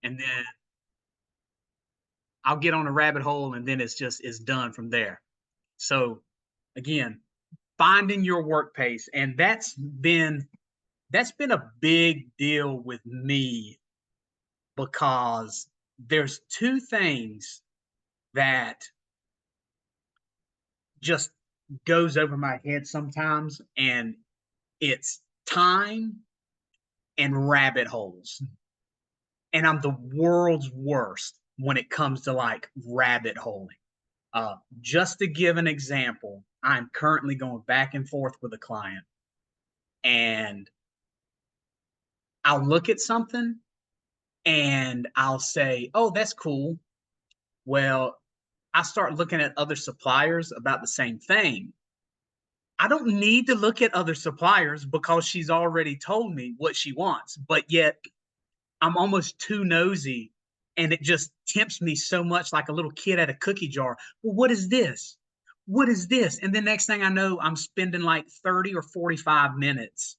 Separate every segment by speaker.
Speaker 1: and then I'll get on a rabbit hole, and then it's done from there. So again, finding your work pace, and that's been a big deal with me because there's two things that just goes over my head sometimes, and it's time and rabbit holes. And I'm the world's worst when it comes to like rabbit holing. Just to give an example, I'm currently going back and forth with a client, and I'll look at something and I'll say, "Oh, that's cool." Well, I start looking at other suppliers about the same thing. I don't need to look at other suppliers because she's already told me what she wants, but yet I'm almost too nosy, and it just tempts me so much like a little kid at a cookie jar. Well, what is this? What is this? And the next thing I know, I'm spending like 30 or 45 minutes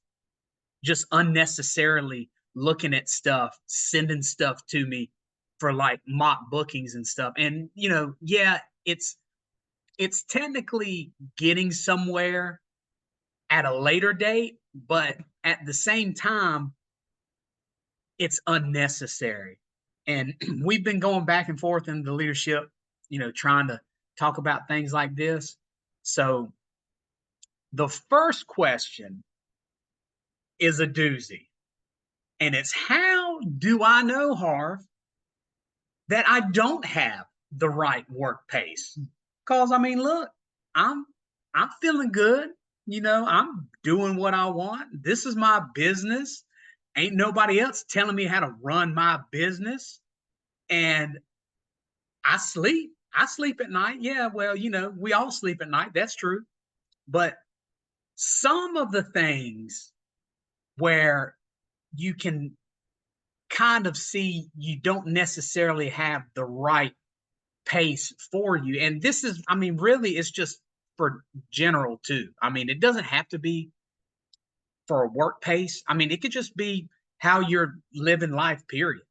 Speaker 1: just unnecessarily looking at stuff, sending stuff to me for like mock bookings and stuff. And yeah, it's technically getting somewhere at a later date, but at the same time, it's unnecessary. And we've been going back and forth in the leadership, trying to talk about things like this. So the first question is a doozy. And it's, how do I know, Harv, that I don't have the right work pace? Because I mean, look, I'm I'm feeling good. I'm doing what I want. This is my business. Ain't nobody else telling me how to run my business. And I sleep. I sleep at night. Yeah, well, we all sleep at night. That's true. But some of the things where you can kind of see you don't necessarily have the right pace for you. And this is, I mean, really, it's just for general too. I mean, it doesn't have to be for a work pace. I mean, it could just be how you're living life, period.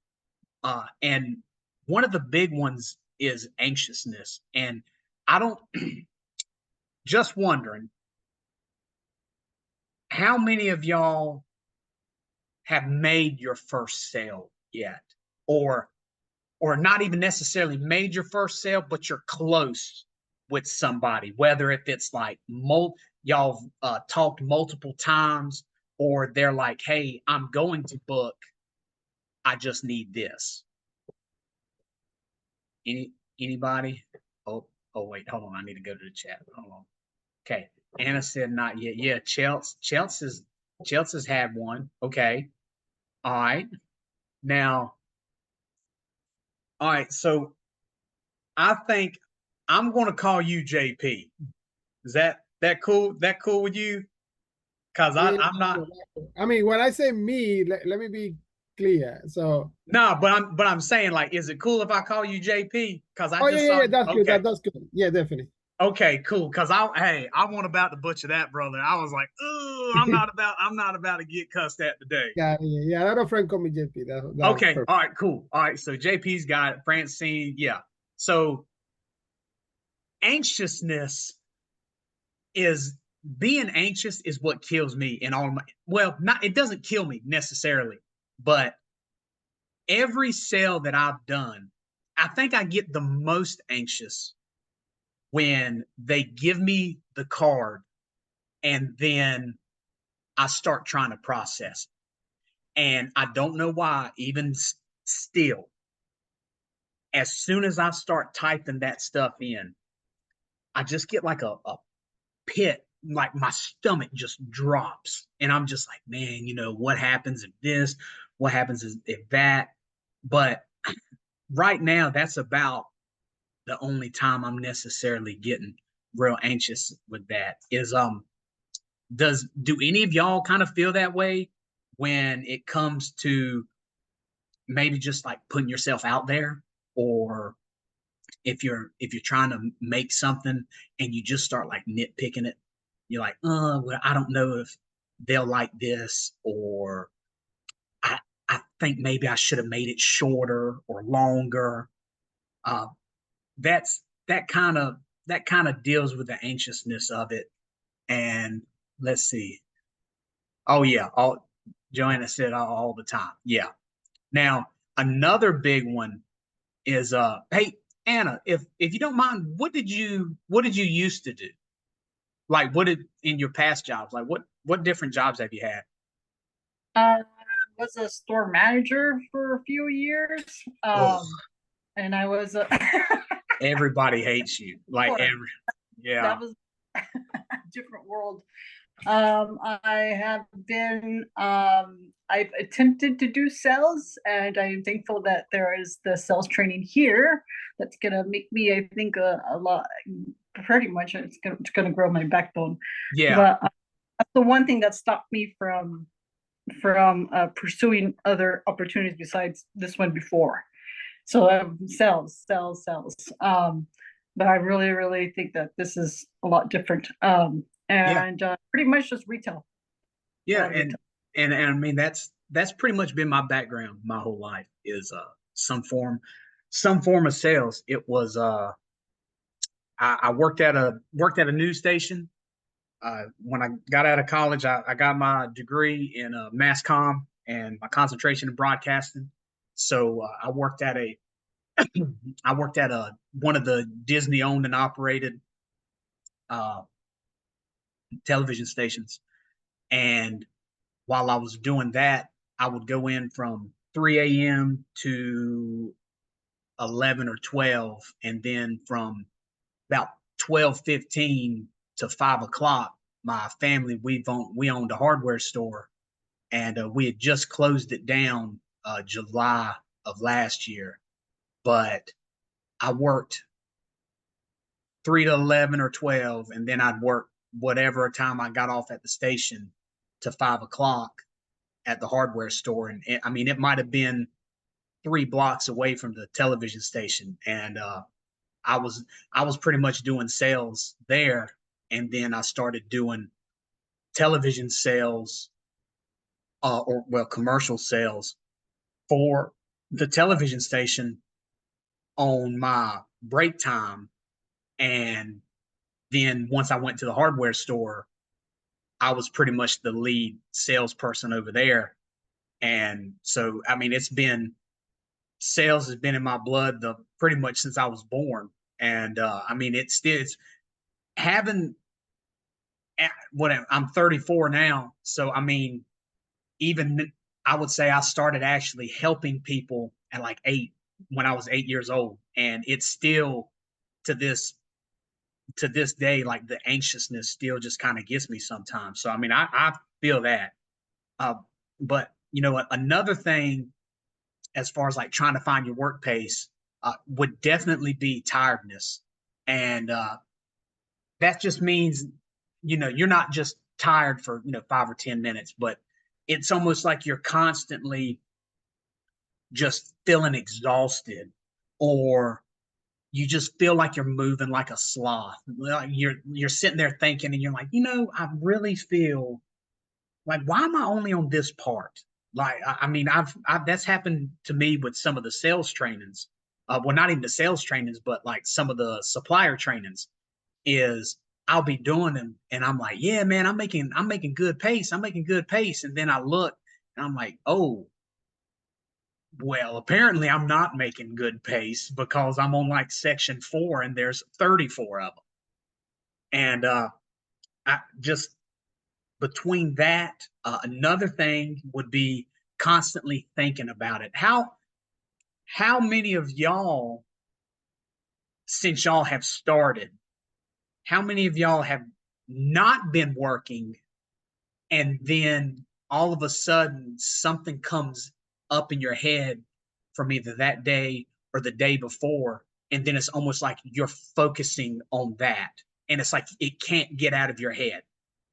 Speaker 1: And one of the big ones is anxiousness. And I don't, just wondering, how many of y'all have made your first sale yet? Or not even necessarily made your first sale, but you're close with somebody, whether if it's like y'all talked multiple times, or they're like, "Hey, I'm going to book. I just need this." Anybody? Oh, wait, hold on. I need to go to the chat. Hold on. Okay. Anna said not yet. Yeah, Chelsea's had one. Okay. All right. Now, all right. So I think I'm going to call you JP. Is that cool? That cool with you? Because
Speaker 2: Yeah,
Speaker 1: I'm not.
Speaker 2: I mean, when I say me, let me be clear. So,
Speaker 1: No, but I'm saying, like, is it cool if I call you JP? Because I
Speaker 2: oh yeah,
Speaker 1: just
Speaker 2: yeah,
Speaker 1: saw
Speaker 2: yeah,
Speaker 1: you.
Speaker 2: that's good.
Speaker 1: Okay.
Speaker 2: That's good. Yeah, definitely.
Speaker 1: Okay, cool. Because I want about to butcher that, brother. I was like, oh, I'm not about to get cussed at today.
Speaker 2: Yeah, yeah, yeah. A lot of friends call me JP. That's
Speaker 1: Okay,
Speaker 2: perfect.
Speaker 1: all right, cool. All right, so JP's got it. Francine, yeah. So anxiousness is being anxious is what kills me in all my, well, not, it doesn't kill me necessarily, but every sale that I've done, I think I get the most anxious when they give me the card, and then I start trying to process it. And I don't know why, even still, as soon as I start typing that stuff in, I just get like a pit, like my stomach just drops. And I'm just like, man, what happens if this? What happens if that? But right now, that's about the only time I'm necessarily getting real anxious with that. Do any of y'all kind of feel that way when it comes to maybe just like putting yourself out there, or if you're trying to make something and you just start like nitpicking it, you're like, well, I don't know if they'll like this, or I I think maybe I should have made it shorter or longer. Uh, that's that kind of deals with the anxiousness of it. And let's see. Oh yeah, all Joanna said all the time. Yeah. Now another big one is hey Anna, if you don't mind, what did you used to do? Like what did in your past jobs? Like what different jobs have you had?
Speaker 3: I was a store manager for a few years.
Speaker 1: Oh,
Speaker 3: And I was a
Speaker 1: everybody hates you. Like
Speaker 3: Sure,
Speaker 1: every yeah.
Speaker 3: that was a different world. I have been, I've attempted to do sales, and I'm thankful that there is the sales training here that's gonna make me, I think, a lot, pretty much, it's gonna grow my backbone.
Speaker 1: Yeah.
Speaker 3: But that's the one thing that stopped me from pursuing other opportunities besides this one before. So sales. But I really, really think that this is a lot different.
Speaker 1: Yeah.
Speaker 3: And pretty much just retail. A
Speaker 1: Yeah,
Speaker 3: lot of retail.
Speaker 1: and I mean that's pretty much been my background my whole life is some form of sales. It was I worked at a news station. When I got out of college, I got my degree in mass comm and my concentration in broadcasting. So I worked at a one of the Disney owned and operated uh, television stations, and while I was doing that, I would go in from 3 a.m. to 11 or 12, and then from about 12:15 to 5 o'clock, my family we owned a hardware store, and we had just closed it down July of last year. But I worked 3 to 11 or 12, and then I'd work whatever time I got off at the station to 5 o'clock at the hardware store. And I mean, it might have been 3 blocks away from the television station. And I was I was pretty much doing sales there. And then I started doing television sales, or well, commercial sales for the television station on my break time. And then once I went to the hardware store, I was pretty much the lead salesperson over there. And so, I mean, sales has been in my blood the pretty much since I was born. And I mean, it's having what I'm 34 now. So, I mean, even I would say I started actually helping people at like 8 when I was 8 years old. And it's still to this to this day, like the anxiousness still just kind of gets me sometimes. So I mean, I feel that. Uh, but you know what? Another thing, as far as like trying to find your work pace, would definitely be tiredness, and that just means you're not just tired for 5 or 10 minutes, but it's almost like you're constantly just feeling exhausted, or you just feel like you're moving like a sloth. Like you're sitting there thinking, and you're like, I really feel like, why am I only on this part? Like, I mean, I've that's happened to me with some of the sales trainings. Well, not even the sales trainings, but like some of the supplier trainings. Is I'll be doing them, and I'm like, yeah, man, I'm making good pace. I'm making good pace, and then I look, and I'm like, oh, well, apparently I'm not making good pace because I'm on like section 4, and there's 34 of them, and I just between that, another thing would be constantly thinking about it. How many of y'all, since y'all have started, how many of y'all have not been working, and then all of a sudden something comes up in your head from either that day or the day before, and then it's almost like you're focusing on that, and it's like it can't get out of your head.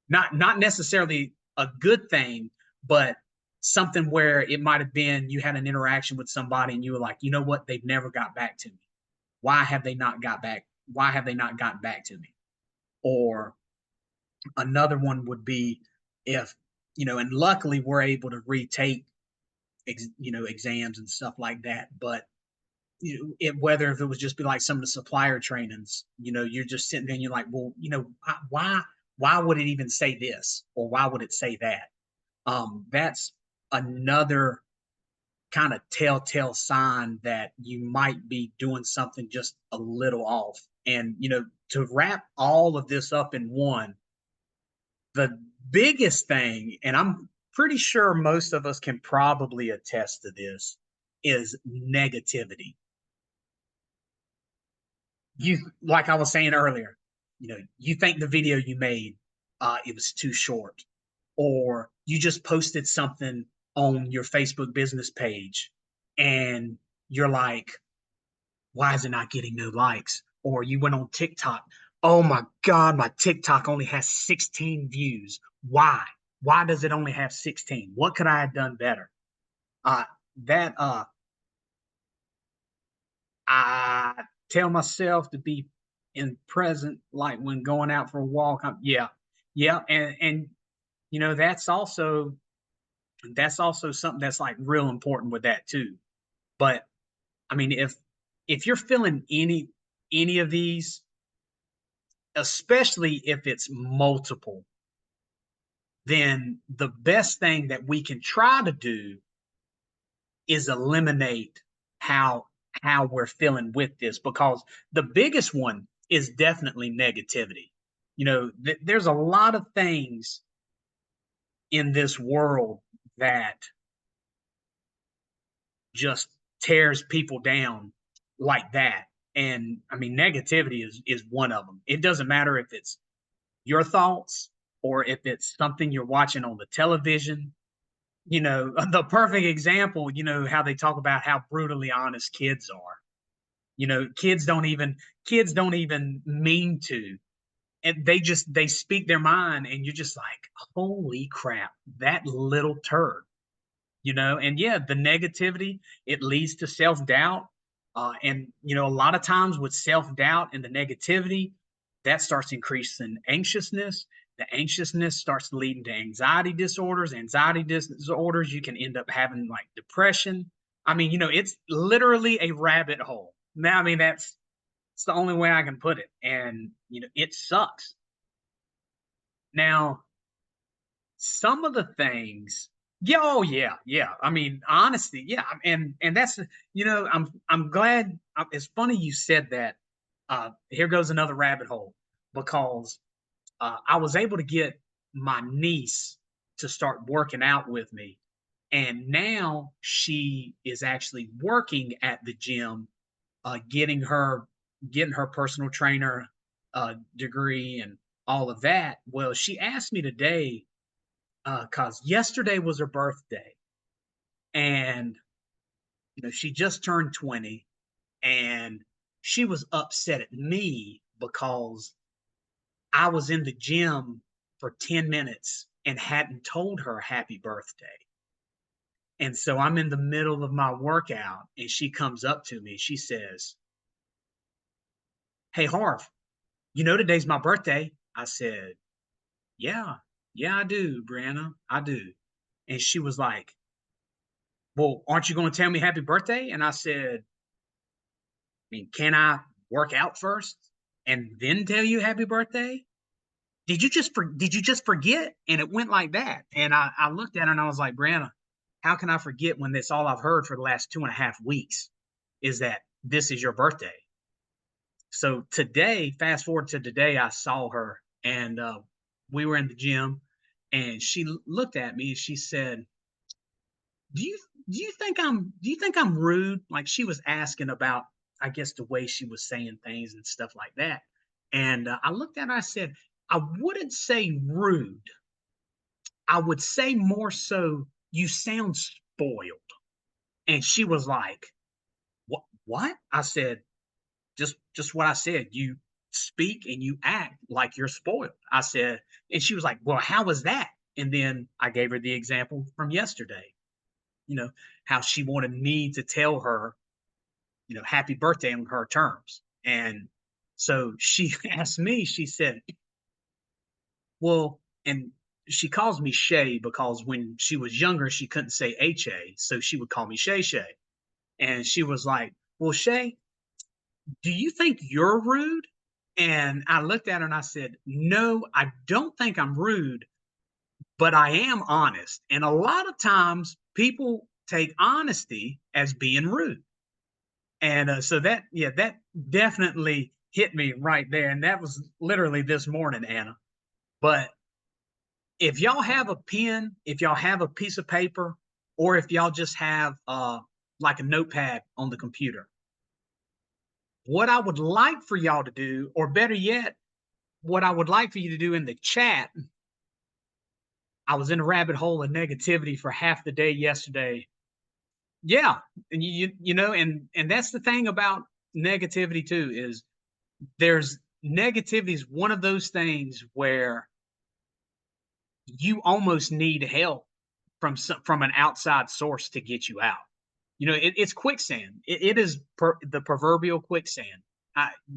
Speaker 1: Not necessarily a good thing, but something where it might have been you had an interaction with somebody and you were like, you know what, they've never got back to me. Why have they not got back? Why have they not gotten back to me? Or another one would be if, and luckily we're able to retake exams and stuff like that. But whether if it was just be like some of the supplier trainings, you're just sitting there and you're like, well, why would it even say this, or why would it say that? That's another kind of telltale sign that you might be doing something just a little off. And to wrap all of this up in one, the biggest thing, and I'm pretty sure most of us can probably attest to this, is negativity. Like I was saying earlier, you think the video you made, it was too short, or you just posted something on your Facebook business page and you're like, why is it not getting no likes? Or you went on TikTok, oh my God, my TikTok only has 16 views. Why? Why does it only have 16? What could I have done better? That I tell myself to be in present, like when going out for a walk. Yeah. And that's also something that's like real important with that too. But I mean, if you're feeling any of these, especially if it's multiple, then the best thing that we can try to do is eliminate how we're feeling with this, because the biggest one is definitely negativity. There's a lot of things in this world that just tears people down like that. And I mean, negativity is one of them. It doesn't matter if it's your thoughts or if it's something you're watching on the television. The perfect example, how they talk about how brutally honest kids are. Kids don't even mean to. And they speak their mind, and you're just like, holy crap, that little turd. And yeah, the negativity, it leads to self-doubt. And a lot of times with self-doubt and the negativity, that starts increasing anxiousness. The anxiousness starts leading to anxiety disorders. Anxiety disorders, you can end up having like depression. I mean, it's literally a rabbit hole. Now, I mean, it's the only way I can put it. And it sucks. Now, some of the things, yeah, oh yeah. I mean, honestly, yeah, and that's I'm glad. It's funny you said that. Here goes another rabbit hole, because I was able to get my niece to start working out with me, and now she is actually working at the gym, getting her personal trainer degree and all of that. Well, she asked me today, because yesterday was her birthday, and she just turned 20, and she was upset at me because I was in the gym for 10 minutes and hadn't told her happy birthday. And so I'm in the middle of my workout, and she comes up to me. She says, hey, Harv, today's my birthday. I said, yeah, I do, Brianna, I do. And she was like, well, aren't you going to tell me happy birthday? And I said, I mean, can I work out first and then tell you happy birthday? Did you just forget? And it went like that. And I looked at her and I was like, Brianna, how can I forget when that's all I've heard for the last 2.5 weeks is that this is your birthday? So today, fast forward to today, I saw her, and we were in the gym, and she looked at me and she said, do you think I'm rude? Like, she was asking about, I guess, the way she was saying things and stuff like that. And I looked at her, I said, I wouldn't say rude. I would say more so, you sound spoiled. And she was like, what? I said, just what I said. You speak and you act like you're spoiled. I said, and she was like, well, how was that? And then I gave her the example from yesterday, how she wanted me to tell her, happy birthday on her terms. And so she asked me, she said, well, and she calls me Shay because when she was younger, she couldn't say HA, so she would call me Shay Shay. And she was like, "Well, Shay, do you think you're rude?" And I looked at her and I said, "No, I don't think I'm rude, but I am honest." And a lot of times people take honesty as being rude. And so that, yeah, that definitely hit me right there. And that was literally this morning, Anna. But if y'all have a pen, if y'all have a piece of paper, or if y'all just have like a notepad on the computer, what I would like for y'all to do, or better yet, what I would like for you to do in the chat. I was in a rabbit hole of negativity for half the day yesterday. Yeah, and you know, and that's the thing about negativity too, is there's negativity is one of those things where you almost need help from an outside source to get you out. You know, it's quicksand. It is the proverbial quicksand.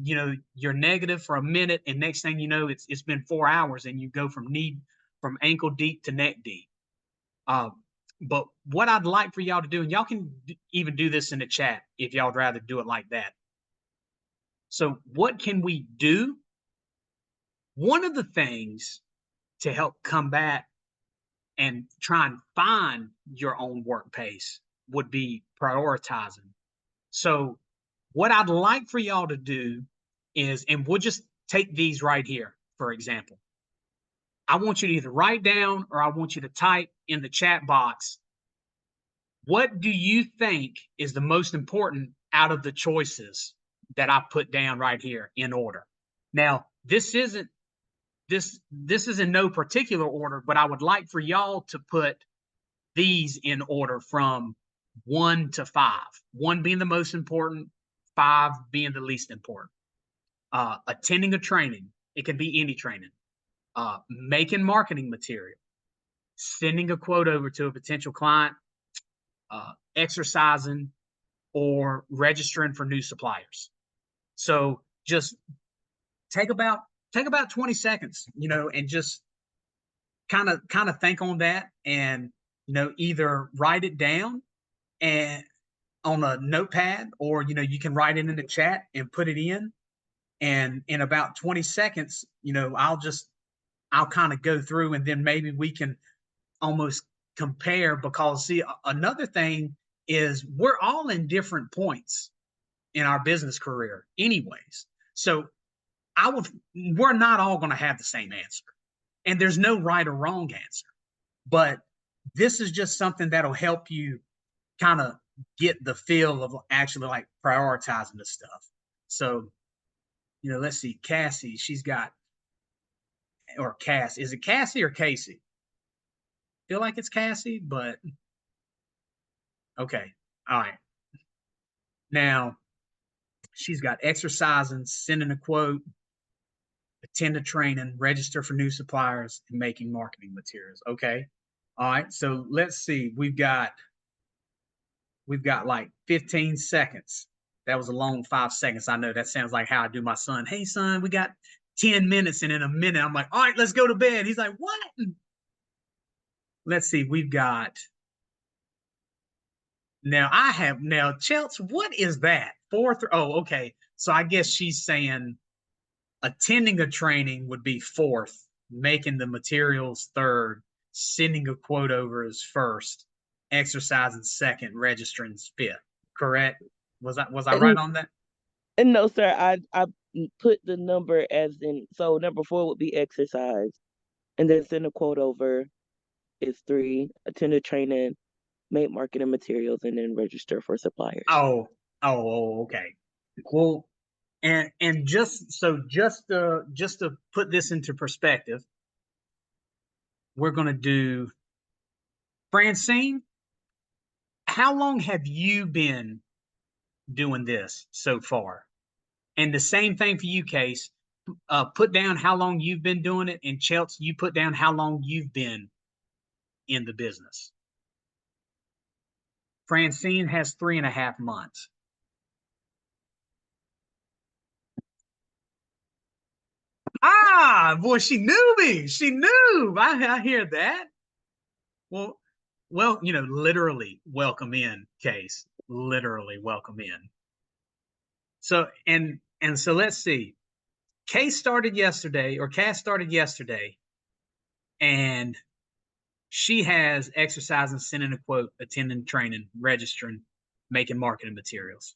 Speaker 1: You know, you're negative for a minute, and next thing you know, it's been 4 hours, and you go from ankle deep to neck deep. But what I'd like for y'all to do, and y'all can even do this in the chat if y'all would rather do it like that. So, what can we do? One of the things to help combat and try and find your own work pace would be prioritizing. So, what I'd like for y'all to do is, and we'll just take these right here, for example. I want you to either write down or I want you to type in the chat box, what do you think is the most important out of the choices that I put down right here in order? Now, this is in no particular order, but I would like for y'all to put these in order from 1 to 5. 1 being the most important, 5 being the least important. Attending a training, it can be any training. Making marketing material, sending a quote over to a potential client, exercising, or registering for new suppliers. So just take about 20 seconds, you know, and just kind of think on that, and you know, either write it down and on a notepad, or you know, you can write it in the chat and put it in, and in about 20 seconds, you know, I'll kind of go through, and then maybe we can almost compare, because see, another thing is we're all in different points in our business career anyways. So we're not all going to have the same answer, and there's no right or wrong answer, but this is just something that'll help you kind of get the feel of actually like prioritizing the stuff. So, you know, let's see, Cassie, she's got, or Cass, is it Cassie or Casey? Feel like it's Cassie, but okay. All right. Now, she's got exercising, sending a quote, attend a training, register for new suppliers, and making marketing materials. Okay. All right. So let's see. We've got like 15 seconds. That was a long 5 seconds. I know that sounds like how I do my son. Hey, son, we got 10 minutes, and in a minute, I'm like, all right, let's go to bed. He's like, what? Let's see. We've got now. Chelsea, what is that? 4th? Oh, okay. So I guess she's saying attending a training would be 4th, making the materials 3rd, sending a quote over is 1st, exercising 2nd, registering 5th. Correct? Was I right on that?
Speaker 4: And no, sir, I put the number as in, so number 4 would be exercise, and then send a quote over is 3, attend a training, make marketing materials, and then register for suppliers.
Speaker 1: Oh, okay. Well, and just to put this into perspective, we're going to do Francine. How long have you been doing this so far? And the same thing for you, Case. Put down how long you've been doing it, and Chelsea, you put down how long you've been in the business. Francine has 3.5 months. Boy, she knew me. She knew. I hear that. Well, literally welcome in, Case. Literally welcome in. So so let's see. Cass started yesterday, and she has exercising, sending a quote, attending training, registering, making marketing materials.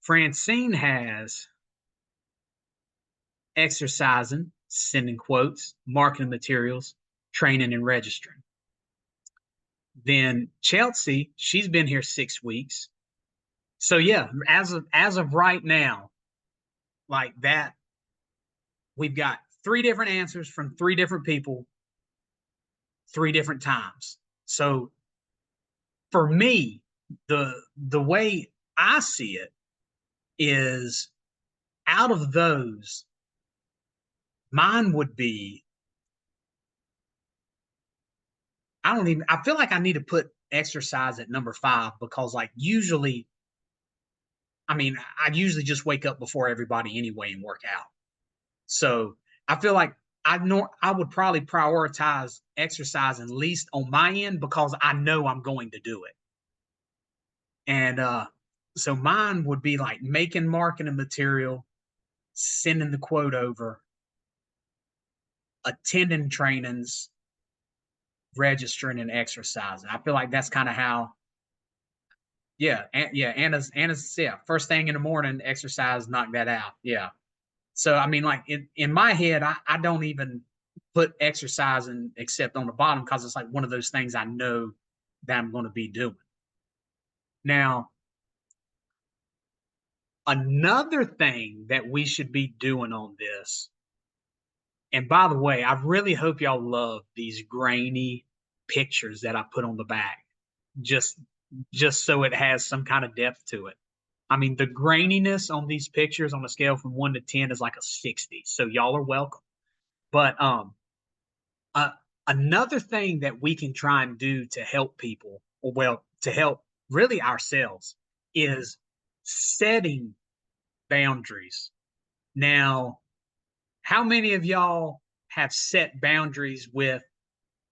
Speaker 1: Francine has exercising, sending quotes, marketing materials, training, and registering. Then Chelsea, she's been here 6 weeks. So yeah, as of right now, like that, we've got 3 different answers from 3 different people, 3 different times. So for me, the way I see it is, out of those, mine would be, I feel like I need to put exercise at number 5, because like usually, I usually just wake up before everybody anyway and work out. So I feel like I would probably prioritize exercise at least on my end, because I know I'm going to do it. And so mine would be like making marketing material, sending the quote over, attending trainings, registering, and exercising. I feel like that's kind of how. Yeah, Anna's first thing in the morning, exercise, knock that out. Yeah. So like in my head, I don't even put exercising except on the bottom, because it's like one of those things I know that I'm going to be doing. Now, another thing that we should be doing on this, and by the way, I really hope y'all love these grainy pictures that I put on the back, just so it has some kind of depth to it. The graininess on these pictures on a scale from 1 to 10 is like a 60. So y'all are welcome. But another thing that we can try and do to help people, or well, to help really ourselves, is setting boundaries. Now, how many of y'all have set boundaries with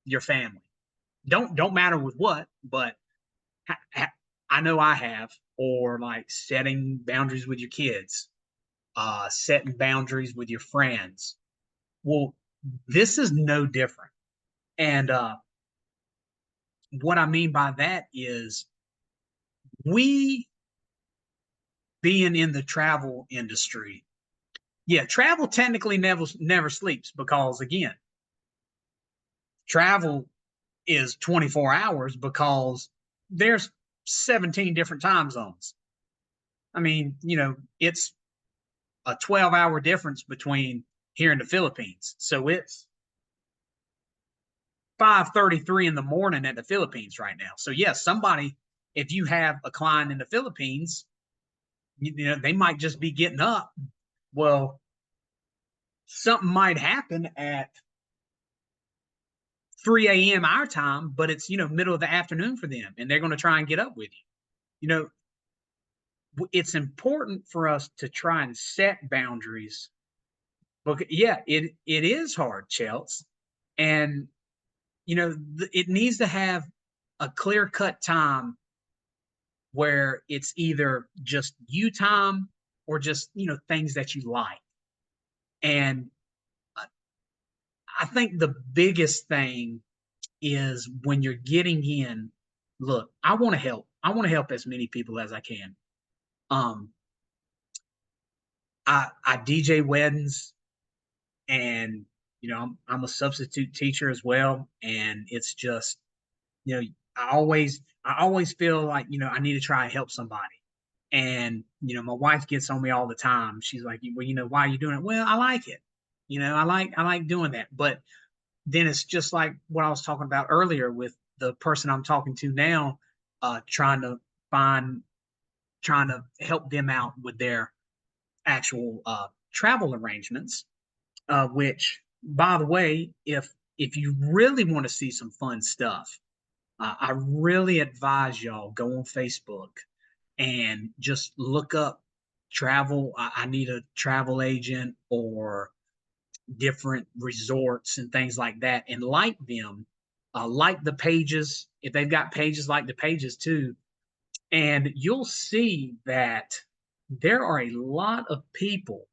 Speaker 1: your family? Don't matter with what, but I know I have. Or like setting boundaries with your kids, setting boundaries with your friends. Well, this is no different. And what I mean by that is, we being in the travel industry, travel technically never sleeps, because again, travel is 24 hours, because there's 17 different time zones. It's a 12-hour difference between here in the Philippines. So it's 5:33 in the morning at the Philippines right now. So yes, somebody, if you have a client in the Philippines, they might just be getting up. Well, something might happen at 3 a.m. our time, but it's, middle of the afternoon for them, and they're going to try and get up with you. It's important for us to try and set boundaries. But it is hard, Chelsea. And, it needs to have a clear-cut time where it's either just you time, or just, things that you like. And I think the biggest thing is, when you're getting in, look, I want to help. I want to help as many people as I can. I DJ weddings, and I'm a substitute teacher as well, and it's just, I always feel like, I need to try and help somebody. And my wife gets on me all the time. She's like, well, why are you doing it? Well, I like it. I like doing that. But then it's just like what I was talking about earlier with the person I'm talking to now, trying to help them out with their actual travel arrangements, which, by the way, if you really want to see some fun stuff, I really advise y'all go on Facebook and just look up travel, I need a travel agent or different resorts and things like that, and like them, like the pages, if they've got pages, like the pages too. And you'll see that there are a lot of people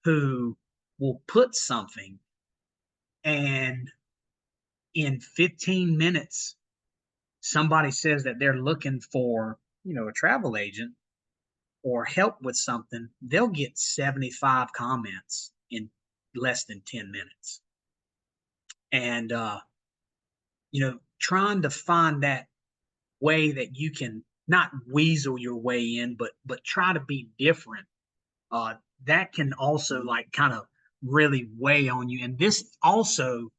Speaker 1: who will put something, and in 15 minutes, somebody says that they're looking for, a travel agent or help with something. They'll get 75 comments in less than 10 minutes. And, trying to find that way that you can not weasel your way in, but try to be different. That can also like kind of really weigh on you. And this also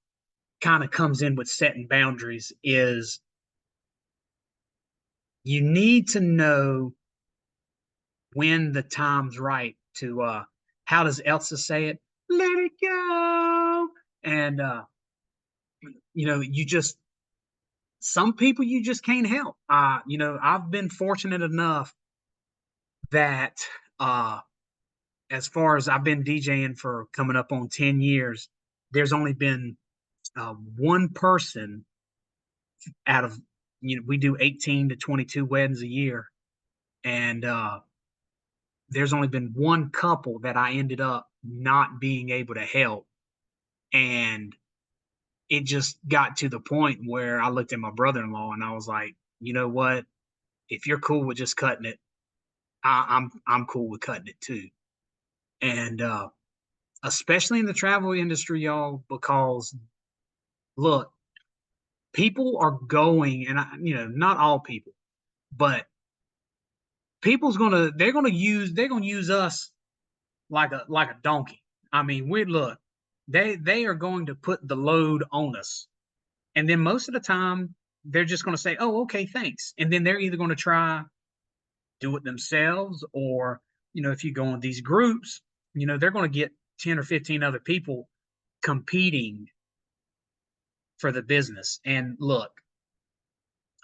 Speaker 1: kind of comes in with setting boundaries is you need to know when the time's right to how does Elsa say it? Let it go. And you just some people you just can't help. I've been fortunate enough that as far as I've been DJing for coming up on 10 years, there's only been one person out of, we do 18 to 22 weddings a year. And there's only been one couple that I ended up not being able to help. And it just got to the point where I looked at my brother-in-law and I was like, you know what? If you're cool with just cutting it, I'm cool with cutting it too. And especially in the travel industry, y'all, because look, people are going, and not all people, but they're gonna use us like a donkey. I mean, they are going to put the load on us, and then most of the time they're just going to say, "Oh, okay, thanks," and then they're either going to try do it themselves, or if you go in these groups, they're going to get 10 or 15 other people competing for the business. And look,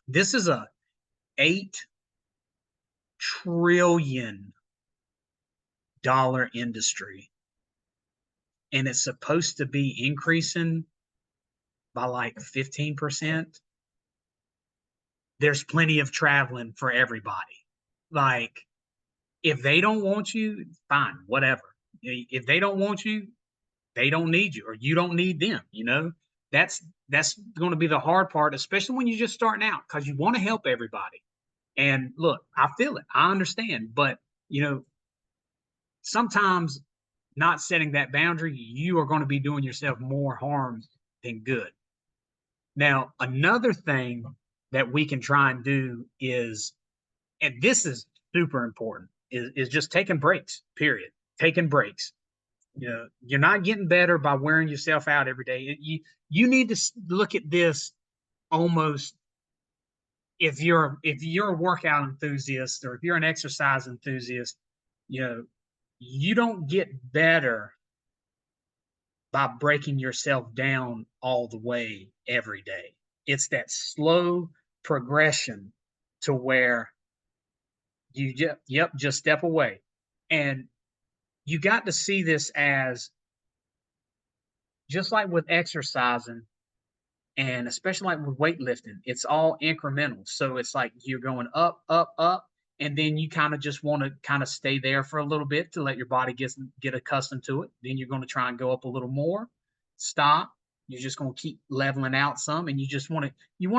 Speaker 1: this is a $8 trillion industry, and it's supposed to be increasing by like 15%. There's plenty of traveling for everybody. Like, if they don't want you, fine, whatever. If they don't want you, they don't need you, or you don't need them. That's going to be the hard part, especially when you're just starting out, because you want to help everybody. And look, I feel it, I understand, but sometimes not setting that boundary, you are going to be doing yourself more harm than good. Now, another thing that we can try and do is, and this is super important, is just taking breaks, period. Taking breaks. You're not getting better by wearing yourself out every day. You need to look at this almost, if you're a workout enthusiast or if you're an exercise enthusiast, you don't get better by breaking yourself down all the way every day. It's that slow progression to where you just step away. And you got to see this as just like with exercising, and especially like with weightlifting, it's all incremental. So it's like you're going up, up, up, and then you kind of just want to kind of stay there for a little bit to let your body get accustomed to it. Then you're going to try and go up a little more, stop. You're just going to keep leveling out some, and you want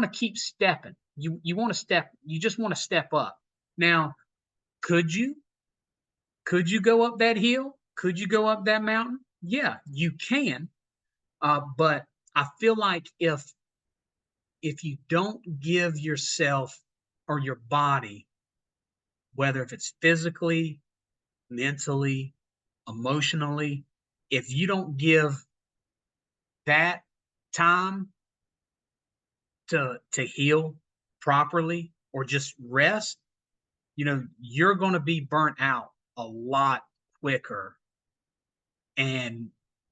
Speaker 1: to keep stepping. You just want to step up. Now, could you go up that hill? Could you go up that mountain? Yeah, you can. But I feel like if you don't give yourself or your body, whether if it's physically, mentally, emotionally, if you don't give that time to heal properly or just rest, you're going to be burnt out a lot quicker. And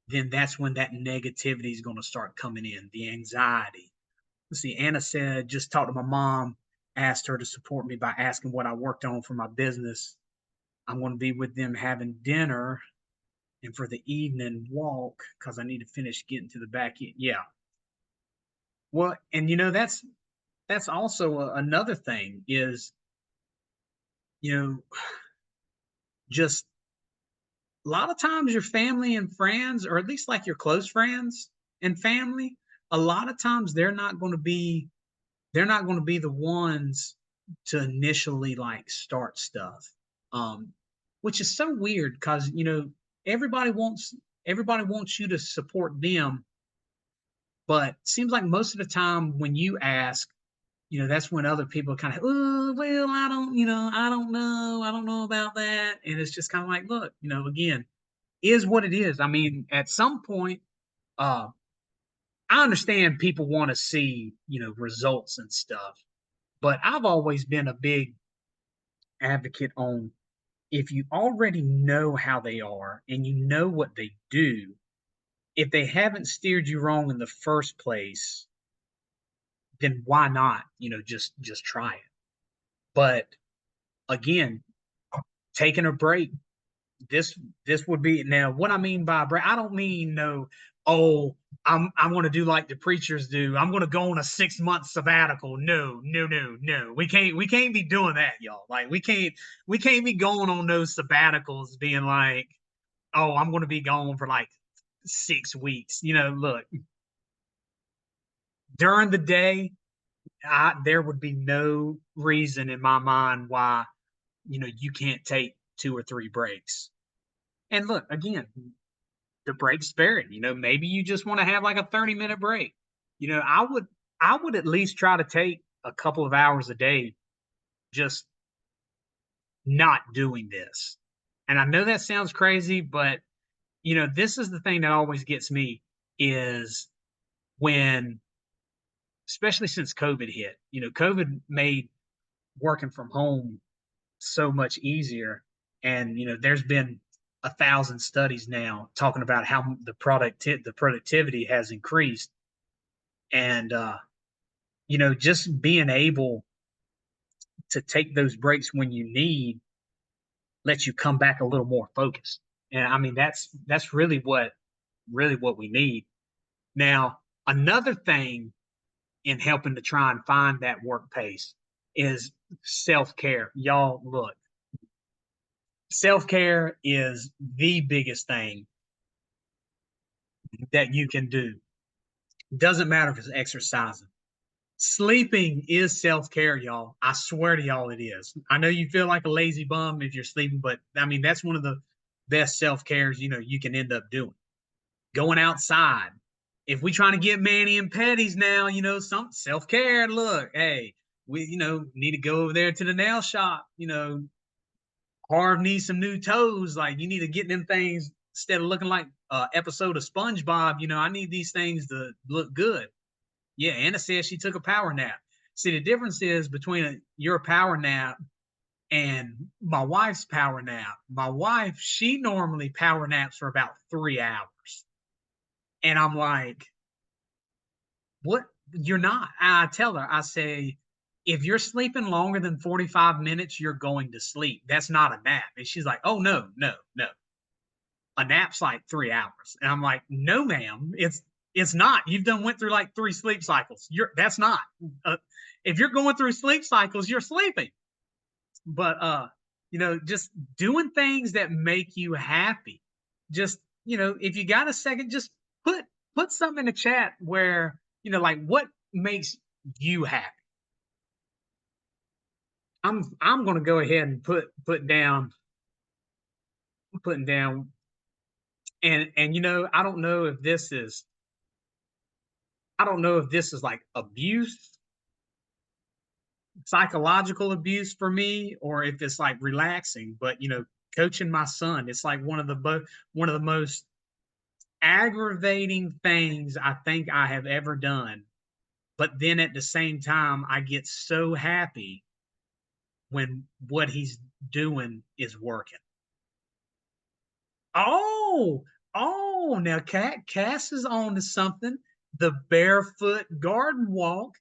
Speaker 1: then that's when that negativity is going to start coming in, the anxiety. Let's see, Anna said, just talked to my mom, asked her to support me by asking what I worked on for my business. I'm going to be with them having dinner and for the evening walk because I need to finish getting to the back end. Yeah. Well, and that's also another thing is, you know, just a lot of times your family and friends, or at least like your close friends and family, a lot of times they're not going to be the ones to initially like start stuff. Um, which is so weird because everybody wants everybody wants you to support them, but seems like most of the time when you ask, that's when other people kind of, oh, well, I don't know about that. And it's just kind of like, look, again, is what it is. I mean, at some point, uh, I understand people want to see, results and stuff, but I've always been a big advocate on if you already know how they are and you know what they do, if they haven't steered you wrong in the first place, then why not, just try it. But again, taking a break, this would be now what I mean by break. I don't mean no, oh, I want to do like the preachers do. I'm going to go on a 6 month sabbatical. No, no, no, no. We can't be doing that, y'all. Like we can't be going on those sabbaticals being like, oh, I'm going to be gone for like 6 weeks. Look, during the day, there would be no reason in my mind why, you can't take 2 or 3 breaks. And look, again, the breaks vary. Maybe you just want to have like a 30-minute break. I would at least try to take a couple of hours a day just not doing this. And I know that sounds crazy, but this is the thing that always gets me is when, especially since COVID hit, COVID made working from home so much easier. And there's been 1,000 studies now talking about how the productivity has increased. And just being able to take those breaks when you need lets you come back a little more focused. And I mean that's really what we need. Now, another thing in helping to try and find that work pace is self-care. Y'all, look, self-care is the biggest thing that you can do. Doesn't matter if it's exercising. Sleeping is self-care, y'all. I swear to y'all it is. I know you feel like a lazy bum if you're sleeping, but I mean that's one of the best self-cares you can end up doing. Going outside. If we trying to get Manny and Petties now, some self-care. Look, hey, we need to go over there to the nail shop. Harv needs some new toes. Like you need to get them things instead of looking like episode of SpongeBob. I need these things to look good. Yeah, Anna says she took a power nap. See, the difference is between your power nap and my wife's power nap. My wife, she normally power naps for about 3 hours. And I'm like, what? You're not. I tell her, I say, if you're sleeping longer than 45 minutes, you're going to sleep. That's not a nap. And she's like, oh, no, no, no. A nap's like 3 hours. And I'm like, no, ma'am, it's not. You've went through like 3 sleep cycles. That's not. If you're going through sleep cycles, you're sleeping. But just doing things that make you happy. Just if you got a second, just put something in the chat where like what makes you happy. I'm gonna go ahead and putting down, and I don't know if this is like abuse, psychological abuse for me, or if it's like relaxing. But coaching my son, it's like one of the most aggravating things I think I have ever done. But then at the same time, I get so happy when what he's doing is working. Oh, now Cass is on to something. The barefoot garden walk.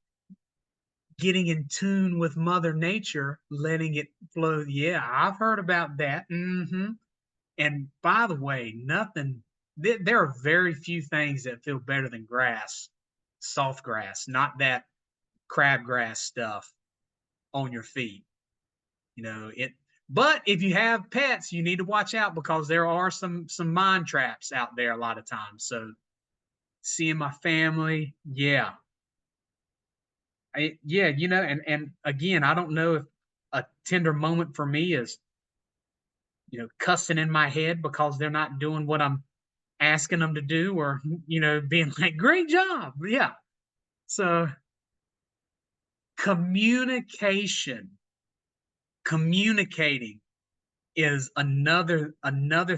Speaker 1: getting in tune with Mother Nature, letting it flow. Yeah, I've heard about that. And by the way, there are very few things that feel better than grass, soft grass, not that crabgrass stuff on your feet. But if you have pets, you need to watch out because there are some mind traps out there a lot of times. So seeing my family, yeah. And again, I don't know if a tender moment for me is, cussing in my head because they're not doing what I'm asking them to do, or, being like, great job. Yeah. So communicating is another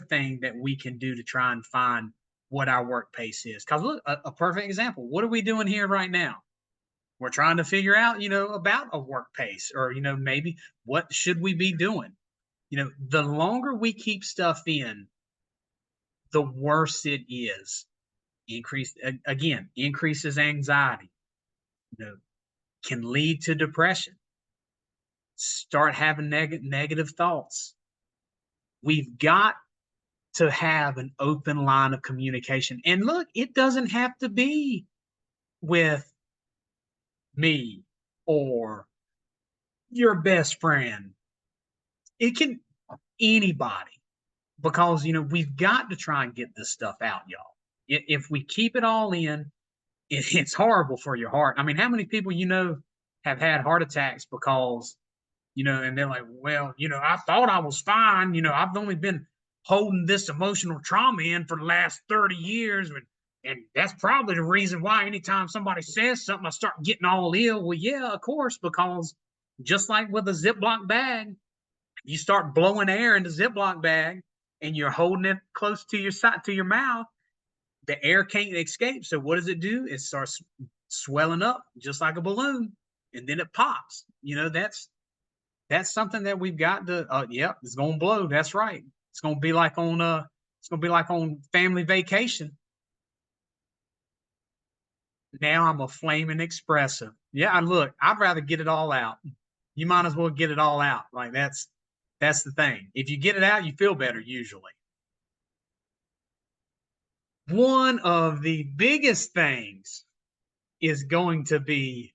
Speaker 1: thing that we can do to try and find what our work pace is. Because look, a perfect example. What are we doing here right now? We're trying to figure out, about a work pace, or, maybe what should we be doing? The longer we keep stuff in, the worse it is. Increases anxiety, can lead to depression. Start having negative thoughts. We've got to have an open line of communication. And look, it doesn't have to be with me or your best friend. It can anybody, because we've got to try and get this stuff out, y'all. If we keep it all in, it's horrible for your heart. I mean, how many people have had heart attacks because and they're like, well, I thought I was fine. I've only been holding this emotional trauma in for the last 30 years. And that's probably the reason why anytime somebody says something, I start getting all ill. Well, yeah, of course, because just like with a Ziploc bag, you start blowing air in the Ziploc bag and you're holding it close to your mouth, the air can't escape. So what does it do? It starts swelling up just like a balloon, and then it pops. That's something that we've got to. Yep, it's gonna blow. That's right. It's gonna be like on family vacation. Now I'm a flaming expressive. Yeah, look, I'd rather get it all out. You might as well get it all out. Like that's the thing. If you get it out, you feel better usually. One of the biggest things is going to be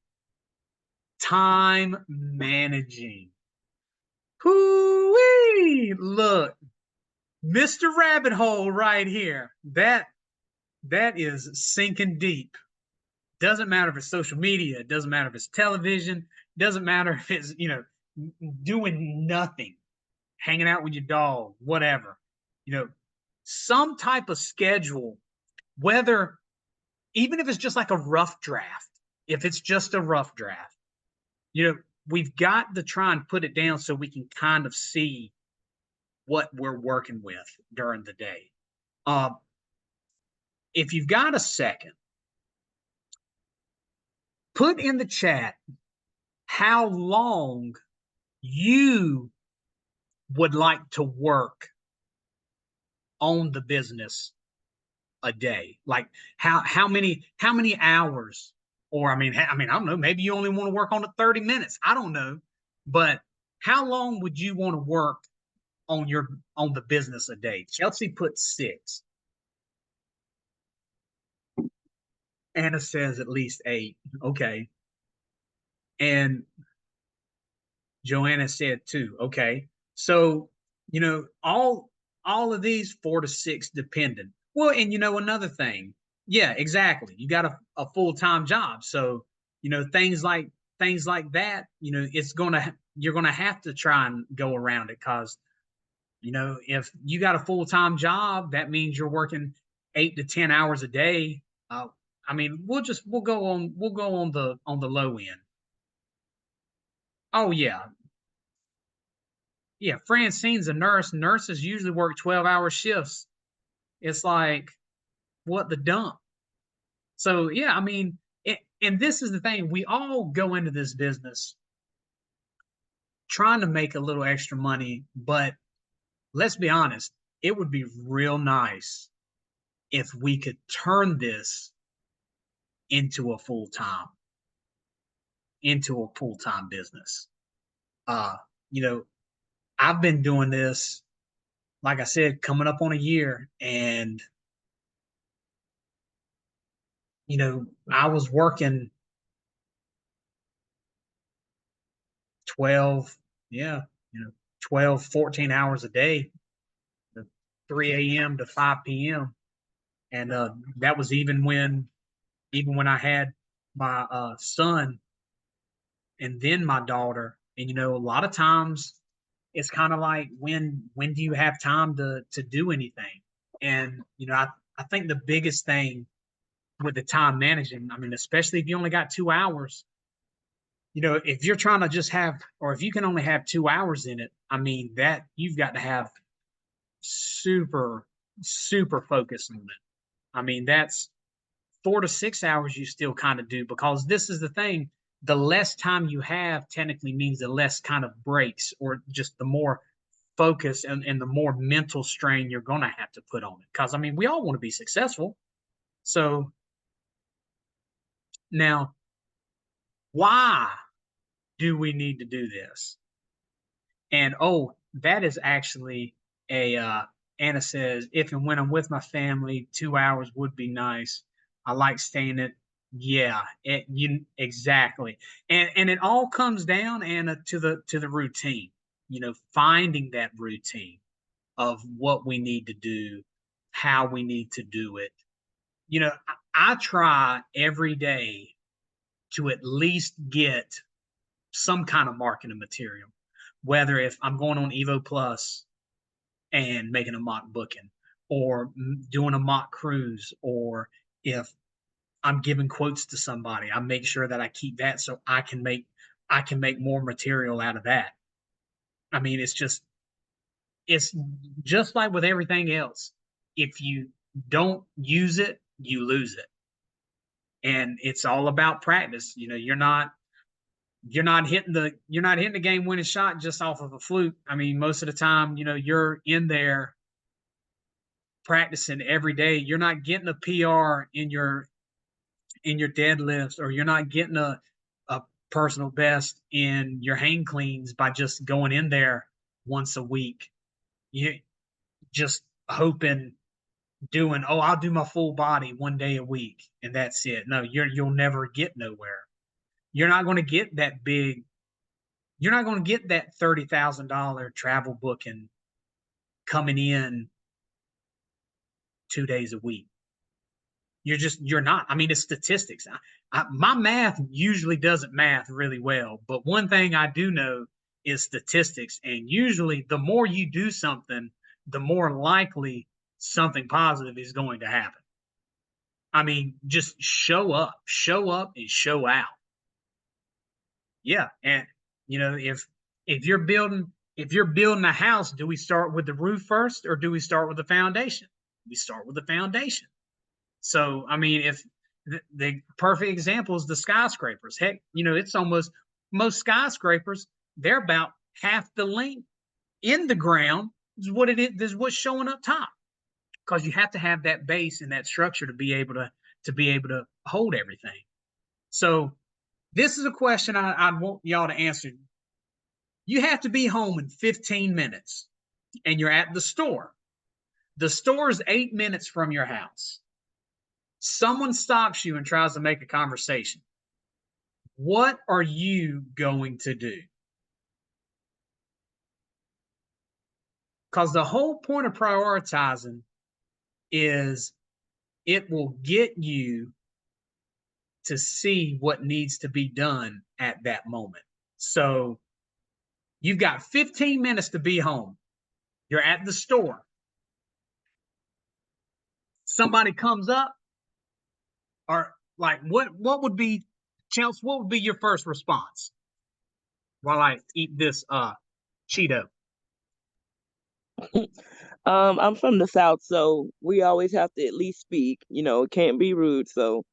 Speaker 1: time managing. Hoo-wee! Look, Mr. Rabbit Hole right here. That is sinking deep. Doesn't matter if it's social media. It doesn't matter if it's television. Doesn't matter if it's, doing nothing, hanging out with your dog, whatever. Some type of schedule, whether, even if it's just like a rough draft, if it's just a rough draft, we've got to try and put it down so we can kind of see what we're working with during the day. If you've got a second, put in the chat how long you would like to work on the business a day. Like how many hours, or I mean, I don't know, maybe you only want to work on it 30 minutes. I don't know. But how long would you want to work on the business a day? Chelsea put 6. Anna says at least 8. Okay. And Joanna said 2. Okay. So, all of these 4 to 6 dependent. Well, and another thing. Yeah, exactly. You got a full-time job. So, things like that, you're gonna have to try and go around it, because if you got a full-time job, that means you're working 8 to 10 hours a day. I mean, we'll go on the low end. Oh yeah. Yeah, Francine's a nurse. Nurses usually work 12-hour shifts. It's like, what the dump? So yeah, I mean, and this is the thing. We all go into this business trying to make a little extra money, but let's be honest, it would be real nice if we could turn this into a full time. into a full-time business. You know, I've been doing this, like I said, coming up on a year, and I was working 12, yeah, 12, 14 hours a day, 3 a.m. to 5 p.m. And that was even when I had my son and then my daughter. And a lot of times it's kind of like, when do you have time to do anything? And I think the biggest thing with the time managing, I mean, especially if you only got 2 hours, if you're trying to just have, or if you can only have 2 hours in it, I mean, that you've got to have super, super focus on it. I mean, that's 4 to 6 hours you still kind of do, because this is the thing. The less time you have technically means the less kind of breaks, or just the more focus and the more mental strain you're going to have to put on it. Because, I mean, we all want to be successful. So now, why do we need to do this? And that is actually Anna says, if and when I'm with my family, 2 hours would be nice. I like staying at, yeah, exactly. And it all comes down, Anna, to the routine, finding that routine of what we need to do, how we need to do it. I try every day to at least get some kind of marketing material, whether if I'm going on Evo Plus and making a mock booking, or doing a mock cruise, or if I'm giving quotes to somebody, I make sure that I keep that so I can make more material out of that. I mean, it's just like with everything else. If you don't use it, you lose it. And it's all about practice. You're not hitting the game winning shot just off of a fluke. I mean, most of the time, you're in there practicing every day. You're not getting a PR in your deadlifts, or you're not getting a personal best in your hang cleans by just going in there once a week. You just hoping, I'll do my full body one day a week and that's it. No, you'll never get nowhere. You're not going to get that big. You're not going to get that $30,000 travel booking coming in 2 days a week. You're not. I mean, it's statistics. My math usually doesn't math really well, but one thing I do know is statistics. And usually the more you do something, the more likely something positive is going to happen. I mean, just show up and show out. Yeah. And if you're building a house, do we start with the roof first, or do we start with the foundation? We start with the foundation. So, I mean, if the perfect example is the skyscrapers. Heck, it's almost, most skyscrapers, they're about half the length in the ground is what it is what's showing up top, because you have to have that base and that structure to be able to hold everything. So this is a question I want y'all to answer. You have to be home in 15 minutes, and you're at the store. The store is 8 minutes from your house. Someone stops you and tries to make a conversation. What are you going to do? Because the whole point of prioritizing is it will get you to see what needs to be done at that moment. So you've got 15 minutes to be home. You're at the store. Somebody comes up, or like, what would be, Chelsea, what would be your first response while I eat this Cheeto?
Speaker 4: I'm from the South, so we always have to at least speak. It can't be rude. So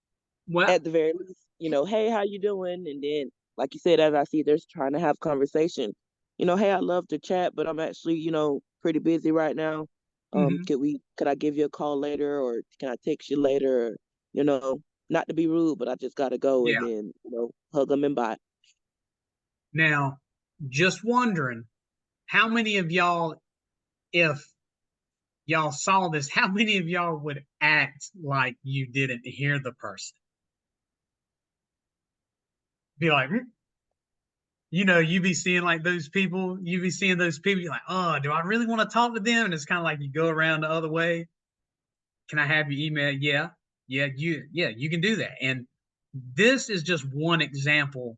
Speaker 1: Well,
Speaker 4: at the very least, hey, how you doing? And then, like you said, as I see, there's trying to have conversation. Hey, I'd love to chat, but I'm actually, pretty busy right now. Could I give you a call later, or can I text you later? Or, not to be rude, but I just gotta go,
Speaker 1: yeah.
Speaker 4: and then, hug them and bye.
Speaker 1: Now, just wondering, how many of y'all, if y'all saw this, how many of y'all would act like you didn't hear the person? Be like, you know, you be seeing like those people, you be seeing those people, you're like, oh, do I really want to talk to them? And it's kind of like you go around the other way. Can I have your email? Yeah. Yeah, you can do that. And this is just one example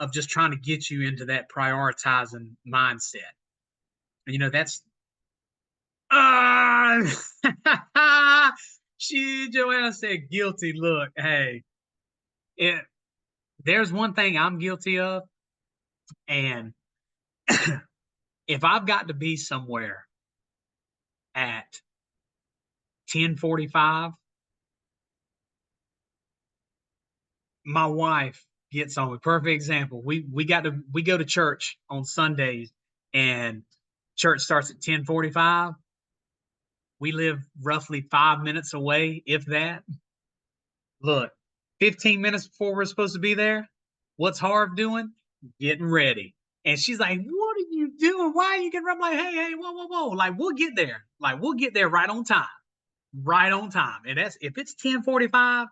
Speaker 1: of just trying to get you into that prioritizing mindset. You know, that's uh she Joanna said guilty. Look, hey, it there's one thing I'm guilty of, and if I've got to be somewhere at 10:45, my wife gets on me. Perfect example. We go to church on Sundays, and church starts at 10:45. We live roughly 5 minutes away, if that. Look, 15 minutes before we're supposed to be there, what's Harv doing? Getting ready. And she's like, what are you doing? Why are you getting ready? I'm like, hey, whoa, whoa, whoa. Like, we'll get there. Like, we'll get there right on time. Right on time. And that's if it's 10:45,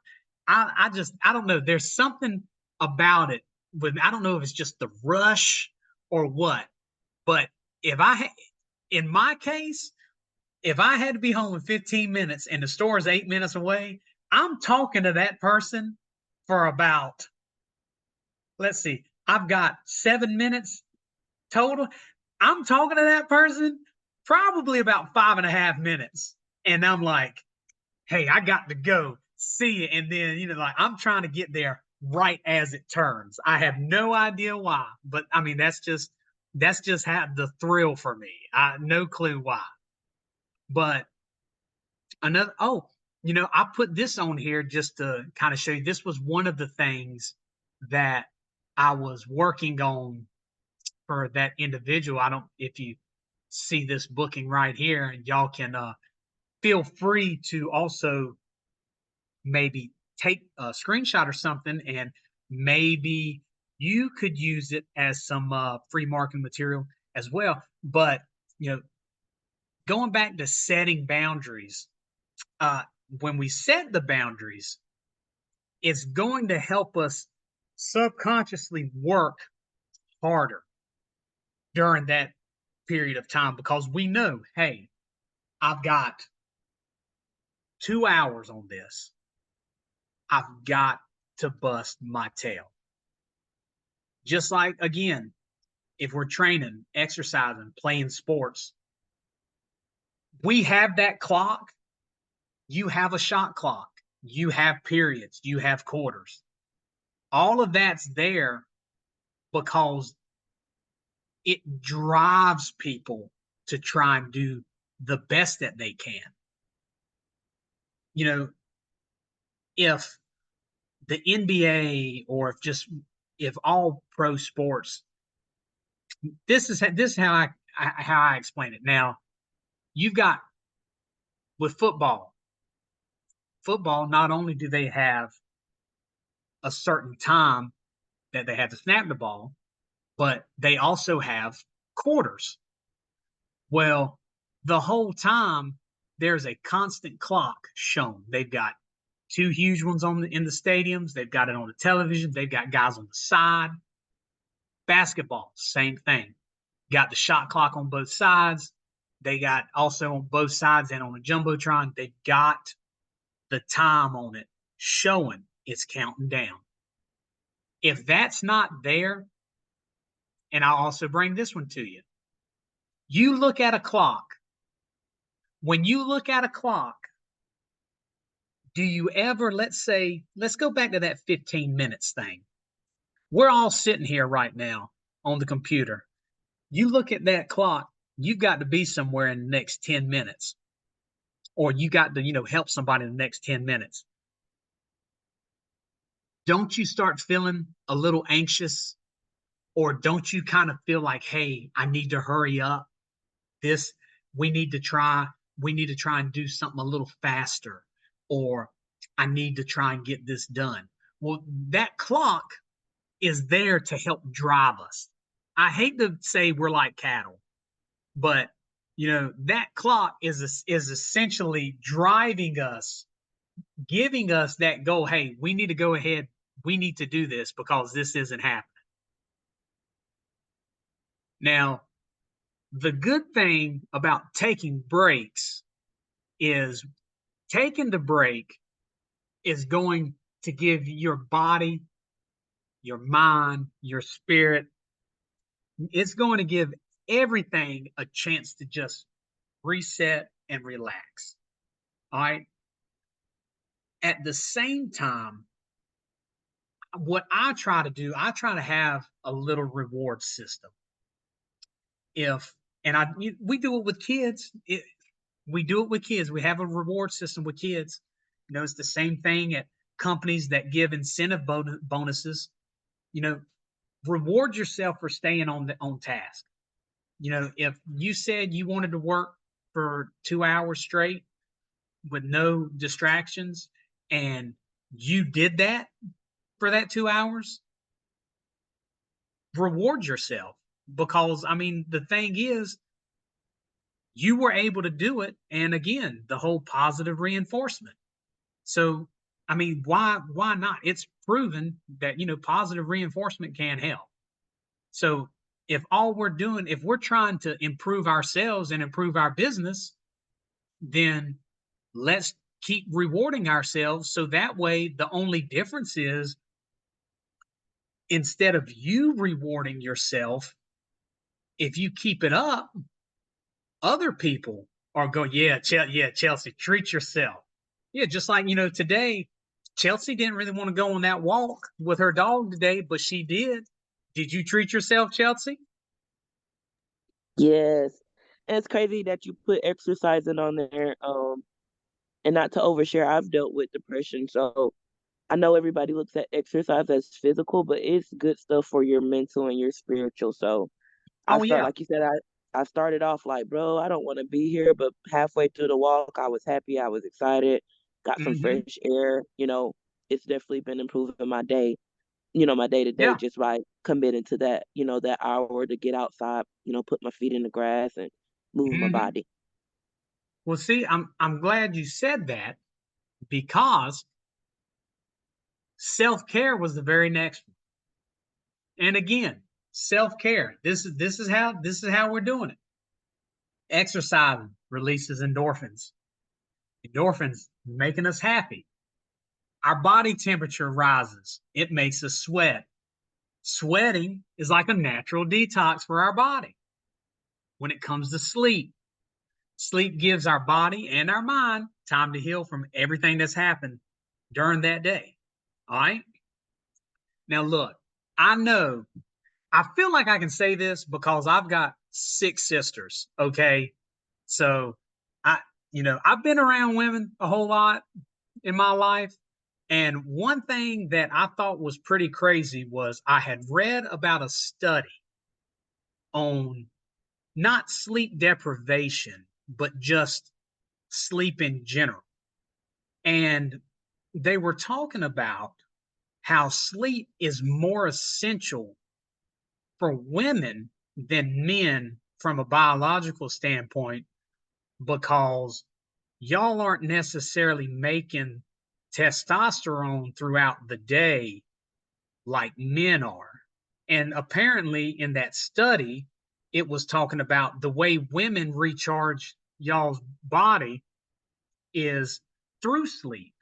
Speaker 1: I don't know. There's something about it with I don't know if it's just the rush or what, but if in my case, if I had to be home in 15 minutes and the store is 8 minutes away, I'm talking to that person for about, let's see, I've got 7 minutes total. I'm talking to that person probably about 5.5 minutes. And I'm like, hey, I got to go see it. And then, you know, like I'm trying to get there right as it turns. I have no idea why, but I mean, that's just had the thrill for me. I no clue why. But another, oh, you know, I put this on here just to kind of show you. This was one of the things that I was working on for that individual. I don't, if you see this booking right here, and y'all can feel free to also maybe take a screenshot or something, and maybe you could use it as some free marketing material as well. But, you know, going back to setting boundaries, uh, when we set the boundaries, it's going to help us subconsciously work harder during that period of time because we know, hey, I've got 2 hours on this. I've got to bust my tail. Just like, again, if we're training, exercising, playing sports, we have that clock. You have a shot clock. You have periods. You have quarters. All of that's there because it drives people to try and do the best that they can. You know, if the NBA or if all pro sports, this is how I explain it. Now, you've got with football. Football, not only do they have a certain time that they have to snap the ball, but they also have quarters. Well, the whole time there's a constant clock shown. They've got two huge ones in the stadiums. They've got it on the television. They've got guys on the side. Basketball, same thing. Got the shot clock on both sides. They got also on both sides and on the jumbotron. They've got the time on it showing it's counting down. If that's not there, and I'll also bring this one to you. You look at a clock. When you look at a clock, do you ever, let's go back to that 15 minutes thing. We're all sitting here right now on the computer. You look at that clock, you've got to be somewhere in the next 10 minutes. Or you got to, you know, help somebody in the next 10 minutes. Don't you start feeling a little anxious? Or don't you kind of feel like, hey, I need to hurry up? We need to try and do something a little faster, or I need to try and get this done. Well, that clock is there to help drive us. I hate to say we're like cattle, but that clock is essentially driving us, giving us that goal. Hey, we need to go ahead. We need to do this because this isn't happening. Now, the good thing about taking breaks is taking the break is going to give your body, your mind, your spirit, it's going to give everything a chance to just reset and relax. All right. At the same time, what I try to do, I try to have a little reward system. We do it with kids. We do it with kids. We have a reward system with kids. It's the same thing at companies that give incentive bonuses. Reward yourself for staying on task. If you said you wanted to work for 2 hours straight with no distractions, and you did that for that 2 hours, reward yourself. Because the thing is, you were able to do it, and again, the whole positive reinforcement. So why not? It's proven that positive reinforcement can help. So if we're trying to improve ourselves and improve our business, then let's keep rewarding ourselves. So that way, the only difference is, instead of you rewarding yourself, if you keep it up, other people are going, yeah, Chelsea, treat yourself. Yeah, just like, today, Chelsea didn't really want to go on that walk with her dog today, but she did. Did you treat yourself, Chelsea?
Speaker 4: Yes. And it's crazy that you put exercising on there. And not to overshare, I've dealt with depression. So I know everybody looks at exercise as physical, but it's good stuff for your mental and your spiritual. So
Speaker 1: Oh, yeah.
Speaker 4: like you said, I started off like, bro, I don't want to be here. But halfway through the walk, I was happy. I was excited, got some
Speaker 1: Mm-hmm.
Speaker 4: fresh air. It's definitely been improving my day, my day to day,
Speaker 1: Yeah.
Speaker 4: just by committing to that, that hour to get outside, put my feet in the grass and move my
Speaker 1: Mm-hmm.
Speaker 4: body.
Speaker 1: Well, see, I'm glad you said that, because self-care was the very next one. And again, self-care. This is how we're doing it. Exercising releases endorphins. Endorphins making us happy. Our body temperature rises. It makes us sweat. Sweating is like a natural detox for our body. When it comes to sleep, sleep gives our body and our mind time to heal from everything that's happened during that day. All right. Now, look, I feel like I can say this because I've got 6 sisters. Okay. So I've been around women a whole lot in my life. And one thing that I thought was pretty crazy was I had read about a study on not sleep deprivation, but just sleep in general. And they were talking about how sleep is more essential for women than men from a biological standpoint, because y'all aren't necessarily making testosterone throughout the day like men are. And apparently, in that study, it was talking about the way women recharge y'all's body is through sleep.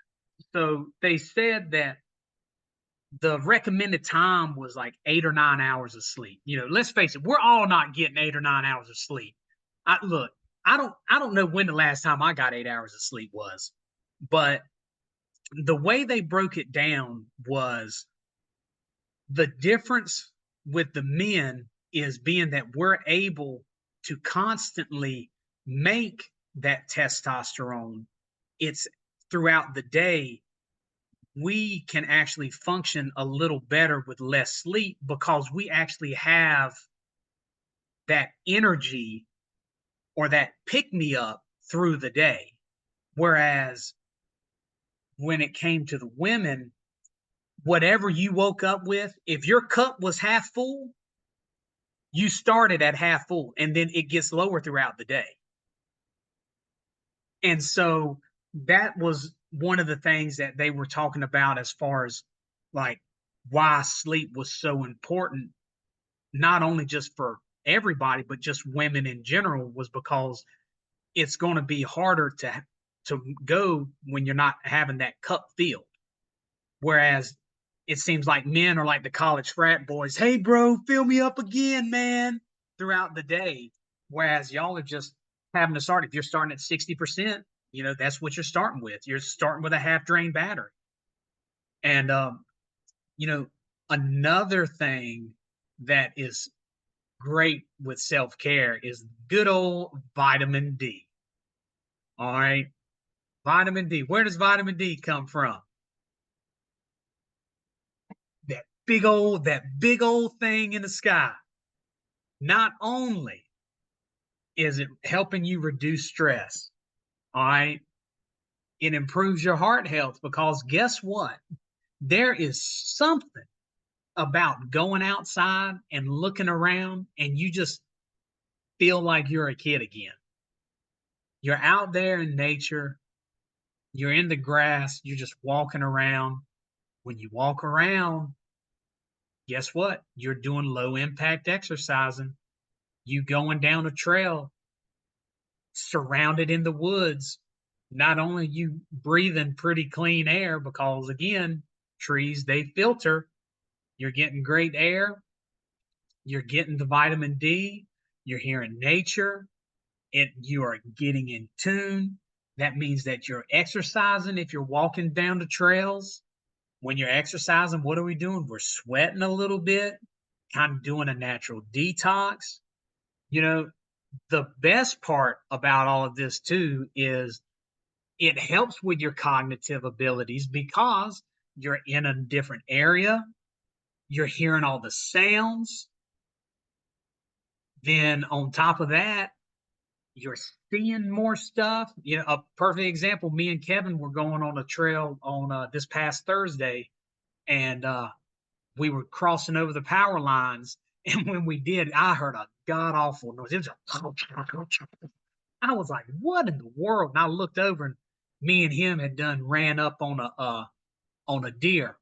Speaker 1: So they said that the recommended time was like 8 or 9 hours of sleep. Let's face it, we're all not getting 8 or 9 hours of sleep. Look, I don't know when the last time I got 8 hours of sleep was, but the way they broke it down was the difference with the men is being that we're able to constantly make that testosterone. It's throughout the day, we can actually function a little better with less sleep because we actually have that energy or that pick me up through the day. Whereas when it came to the women, whatever you woke up with, if your cup was half full, You started at half full and then it gets lower throughout the day. And so that was one of the things that they were talking about as far as like why sleep was so important, not only just for everybody, but just women in general, was because it's going to be harder to go when you're not having that cup filled. Whereas it seems like men are like the college frat boys. Hey, bro, fill me up again, man, throughout the day. Whereas y'all are just having to start. If you're starting at 60%, you know, that's what you're starting with. You're starting with a half drain battery. And, you know, another thing that is great with self care is good old vitamin D. All right. Vitamin D. Where does vitamin D come from? That big old thing in the sky. Not only is it helping you reduce stress, all right, it improves your heart health, because guess what? There is something about going outside and looking around and you just feel like you're a kid again. You're out there in nature, you're in the grass, you're just walking around. When you walk around, guess what? You're doing low impact exercising. You going down a trail surrounded in the woods. Not only you breathing pretty clean air, because again, trees, they filter. You're getting great air. You're getting the vitamin D. You're hearing nature. You are getting in tune. That means that you're exercising. If you're walking down the trails, when you're exercising, what are we doing? We're sweating a little bit, kind of doing a natural detox. You know, the best part about all of this too is it helps with your cognitive abilities, because you're in a different area, you're hearing all the sounds. Then on top of that, you're seeing more stuff. You know, a perfect example, me and Kevin were going on a trail on this past Thursday, and we were crossing over the power lines. And when we did, I heard a god awful noise. It was I was like, what in the world? And I looked over, and me and him had done ran up on a deer.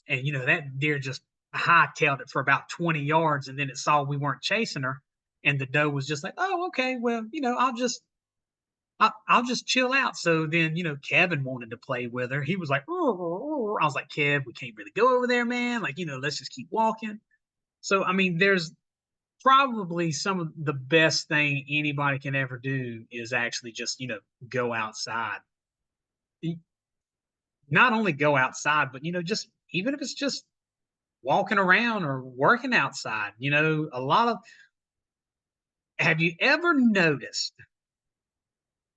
Speaker 1: And you know, that deer just hightailed it for about 20 yards, and then it saw we weren't chasing her. And the doe was just like, oh, okay, well, you know, I'll just chill out. So then, you know, Kevin wanted to play with her. He was like, oh. I was like, Kev, we can't really go over there, man. Like, you know, let's just keep walking. So, I mean, there's probably some of the best thing anybody can ever do is actually just, you know, go outside. Not only go outside, but, you know, just even if it's just walking around or working outside, you know, have you ever noticed,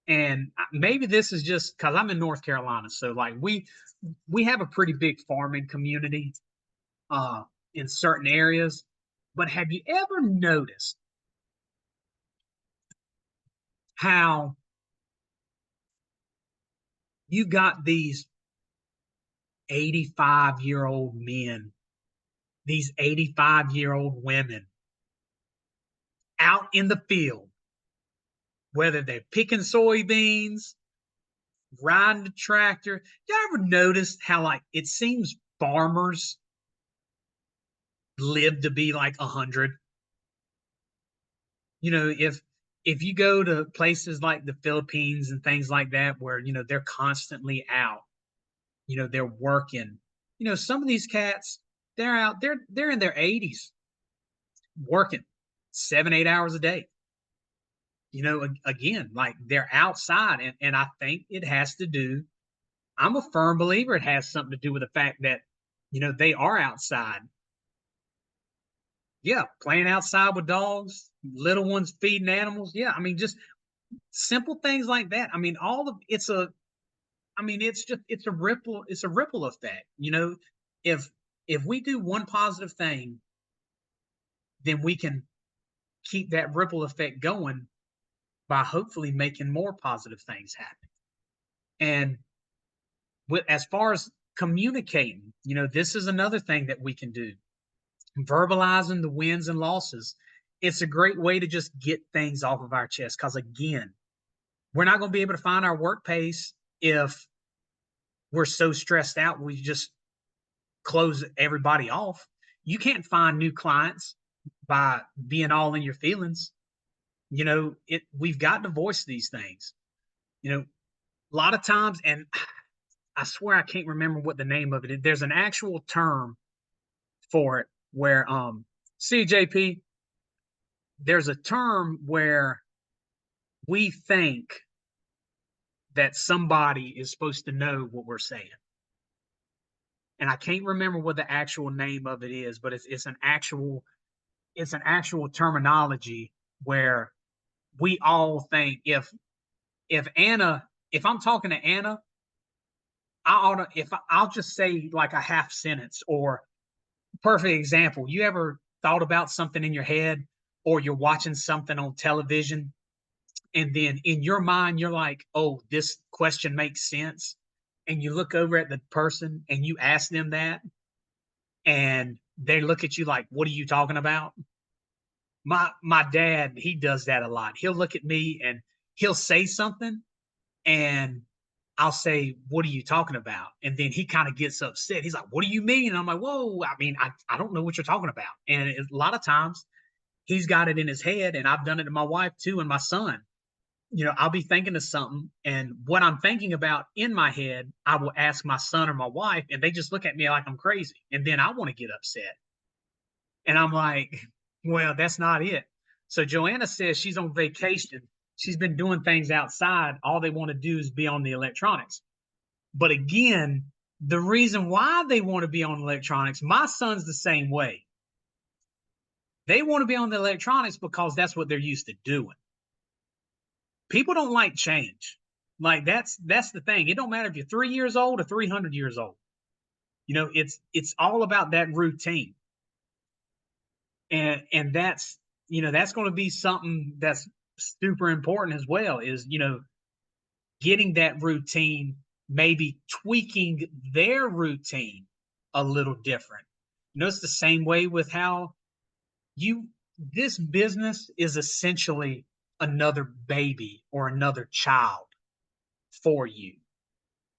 Speaker 1: and maybe this is just because I'm in North Carolina, so like we have a pretty big farming community in certain areas, but have you ever noticed how you got these 85-year-old men, these 85-year-old women out in the field, whether they're picking soybeans, riding the tractor? You ever noticed how like it seems farmers live to be like 100? You know, if you go to places like the Philippines and things like that, where you know they're constantly out, you know, they're working. You know, some of these cats, they're out, they're in their 80s working 7, 8 hours a day. You know, again, like they're outside, and I think it has to do, I'm a firm believer it has something to do with the fact that, you know, they are outside. Yeah, playing outside with dogs, little ones feeding animals. Yeah, I mean, just simple things like that. I mean, all of it's a, I mean, it's a ripple effect. You know, if if we do one positive thing, then we can keep that ripple effect going by hopefully making more positive things happen. And as far as communicating, you know, this is another thing that we can do. Verbalizing the wins and losses. it's a great way to just get things off of our chest. Because again, we're not going to be able to find our work pace if we're so stressed out. We just close everybody off. You can't find new clients by being all in your feelings. You know, we've got to voice these things. You know, a lot of times, and I swear I can't remember what the name of it is. There's an actual term for it where CJP, there's a term where we think that somebody is supposed to know what we're saying. And I can't remember what the actual name of it is, but it's an actual terminology where we all think if I'm talking to Anna, I'll just say like a half sentence. Or perfect example, you ever thought about something in your head, or you're watching something on television, and then in your mind you're like, oh, this question makes sense, and you look over at the person and you ask them that, and they look at you like, what are you talking about? My dad, he does that a lot. He'll look at me and he'll say something, and I'll say, what are you talking about? And then he kind of gets upset. He's like, what do you mean? And I'm like, whoa, I mean, I don't know what you're talking about. And a lot of times he's got it in his head, and I've done it to my wife too and my son. You know, I'll be thinking of something, and what I'm thinking about in my head, I will ask my son or my wife, and they just look at me like I'm crazy. And then I want to get upset. And I'm like, well, that's not it. So Joanna says she's on vacation. She's been doing things outside. All they want to do is be on the electronics. But again, the reason why they want to be on electronics, my son's the same way. They want to be on the electronics because that's what they're used to doing. People don't like change. Like that's the thing. It don't matter if you're 3 years old or 300 years old. You know, it's all about that routine. And that's, you know, that's going to be something that's super important as well, is, you know, getting that routine, maybe tweaking their routine a little different. You know, it's the same way with how this business is essentially another baby or another child for you.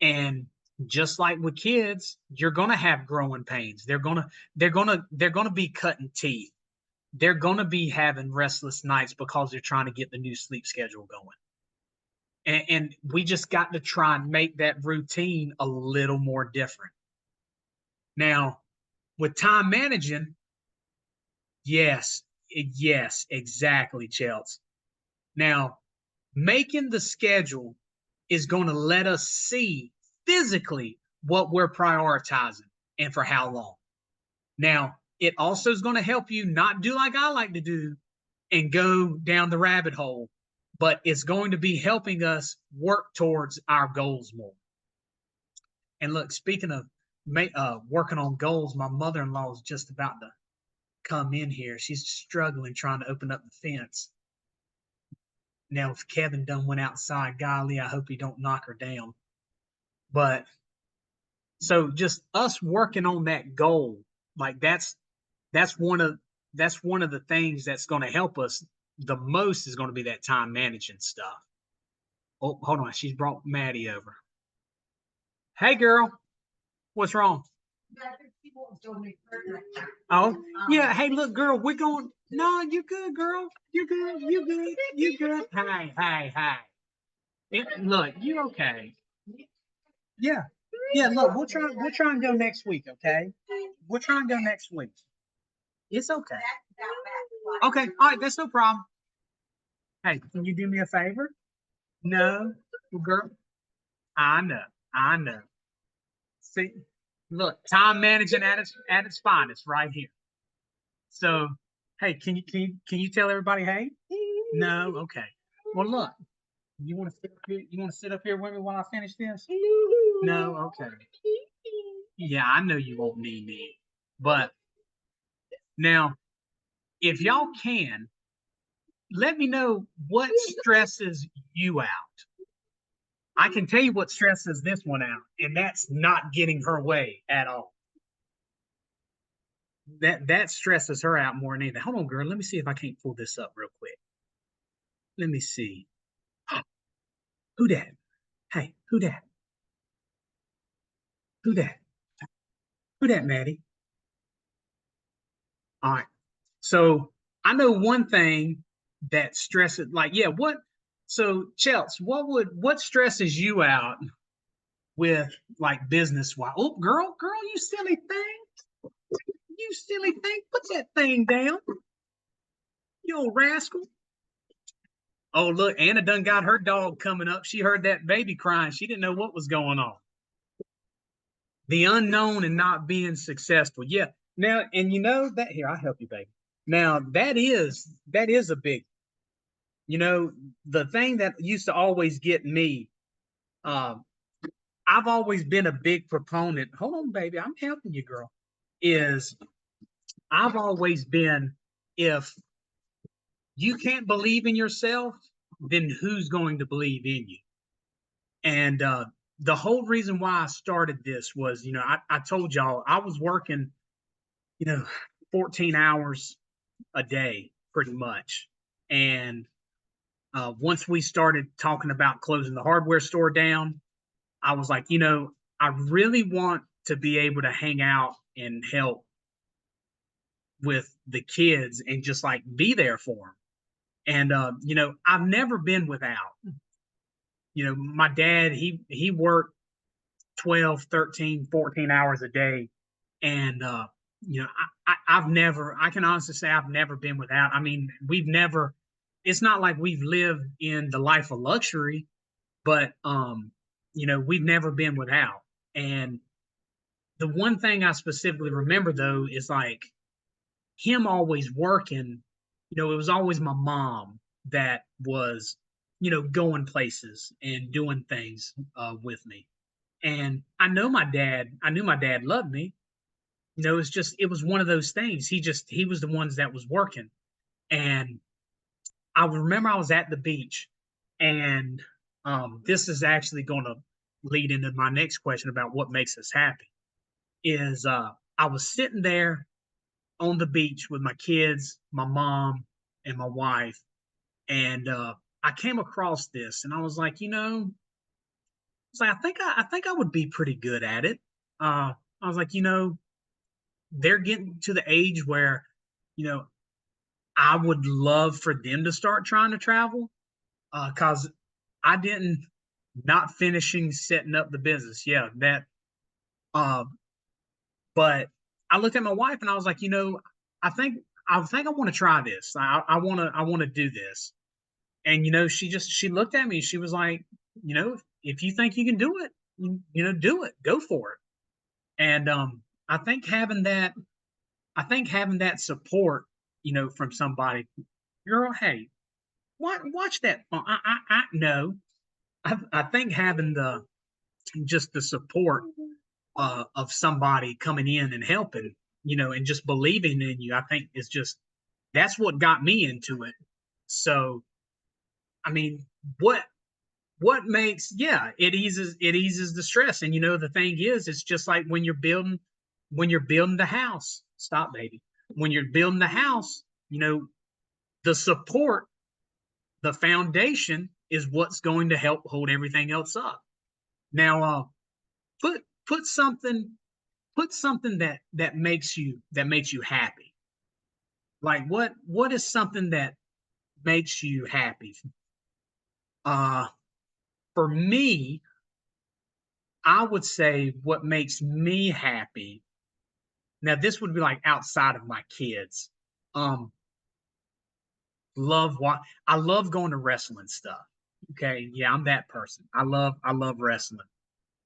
Speaker 1: And just like with kids, you're going to have growing pains. They're going to be cutting teeth. They're going to be having restless nights because they're trying to get the new sleep schedule going. And we just got to try and make that routine a little more different. Now, with time managing, yes, exactly, Chelsea. Now, making the schedule is going to let us see physically what we're prioritizing and for how long. Now, it also is going to help you not do like I like to do and go down the rabbit hole, but it's going to be helping us work towards our goals more. And look, speaking of working on goals, my mother-in-law is just about to come in here. She's struggling trying to open up the fence. Now, if Kevin done went outside, golly, I hope he don't knock her down. But so just us working on that goal, like that's one of the things that's going to help us the most, is going to be that time managing stuff. Oh, hold on. She's brought Maddie over. Hey, girl. What's wrong? Oh, yeah. Hey, look, girl, we're going. No, you good, girl. You good. You good. You good. Hey. Look, you okay? Yeah. Yeah, look, we'll try and go next week, okay? We'll try and go next week. It's okay. Okay, all right, that's no problem. Hey, can you do me a favor? No, girl. I know. See, look, time managing at its finest right here. So, hey, can you tell everybody hey? No, okay. Well, look, you want to sit up here? You want to sit up here with me while I finish this? No, okay. Yeah, I know you won't need me, but now, if y'all can, let me know what stresses you out. I can tell you what stresses this one out, and that's not getting her way at all. that stresses her out more than anything. Hold on, girl. Let me see if I can't pull this up real quick. Let me see. Who that? Hey, who that? Who that? Who that, Maddie? All right. So I know one thing that stresses, like, yeah, what? So, Chels, what stresses you out with like business wise? Oh, girl, you silly thing, you silly thing, put that thing down, you old rascal. Oh, look, Anna done got her dog coming up. She heard that baby crying. She didn't know what was going on. The unknown and not being successful. Yeah. Now, and you know that here, I'll help you, baby. Now that is a big, you know, the thing that used to always get me, um, I've always been a big proponent. Hold on, baby, I'm helping you, girl. Is I've always been, if you can't believe in yourself, then who's going to believe in you? And the whole reason why I started this was, you know, I told y'all I was working, you know, 14 hours a day pretty much. And once we started talking about closing the hardware store down, I was like, you know, I really want to be able to hang out and help with the kids and just like be there for them. And, you know, I've never been without. You know, my dad, he worked 12, 13, 14 hours a day. And, you know, I've never, I can honestly say I've never been without. I mean, we've never, it's not like we've lived in the life of luxury, but, you know, we've never been without. And the one thing I specifically remember though is like him always working, you know, it was always my mom that was, you know, going places and doing things with me. And I knew my dad loved me. You know, it's just, it was one of those things. He was the ones that was working. And I remember I was at the beach and this is actually going to lead into my next question about what makes us happy is I was sitting there on the beach with my kids, my mom, and my wife, and I came across this, and I was like, you know, it's like I think I would be pretty good at it. I was like, you know, they're getting to the age where, you know, I would love for them to start trying to travel, because I didn't not finishing setting up the business. Yeah, that. Uh, but I looked at my wife and I was like, you know, I think I think I want to try this. I want to do this. And you know, she looked at me. She was like, you know, if you think you can do it, you know, do it. Go for it. And I think having that, I think having that support, you know, from somebody, girl, hey, watch that. I know. I think having the just the support of somebody coming in and helping, you know, and just believing in you, I think is just that's what got me into it. So, I mean, what makes yeah, it eases the stress. And you know, the thing is, it's just like when you're building the house. Stop, baby. When you're building the house, you know, the support, the foundation is what's going to help hold everything else up. Now, put put something put something that makes you happy. Like what is something that makes you happy? Uh for me, I would say what makes me happy. Now this would be like outside of my kids. Um love what I love going to wrestling stuff. Okay, yeah, I'm that person. I love wrestling.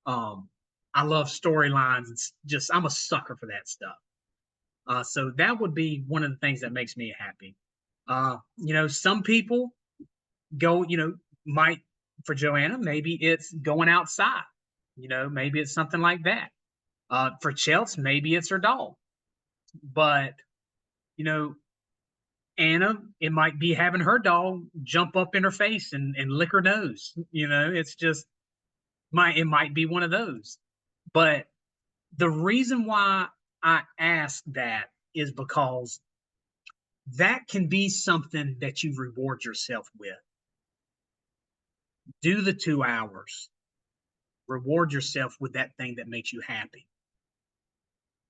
Speaker 1: Um I love storylines. It's just I'm a sucker for that stuff. So that would be one of the things that makes me happy. You know, some people go, you know, might for Joanna, maybe it's going outside. You know, maybe it's something like that. For Chelsea, maybe it's her dog. But you know, Anna, it might be having her dog jump up in her face and lick her nose. You know, it's just it might be one of those. But the reason why I ask that is because that can be something that you reward yourself with. Do the 2 hours, reward yourself with that thing that makes you happy.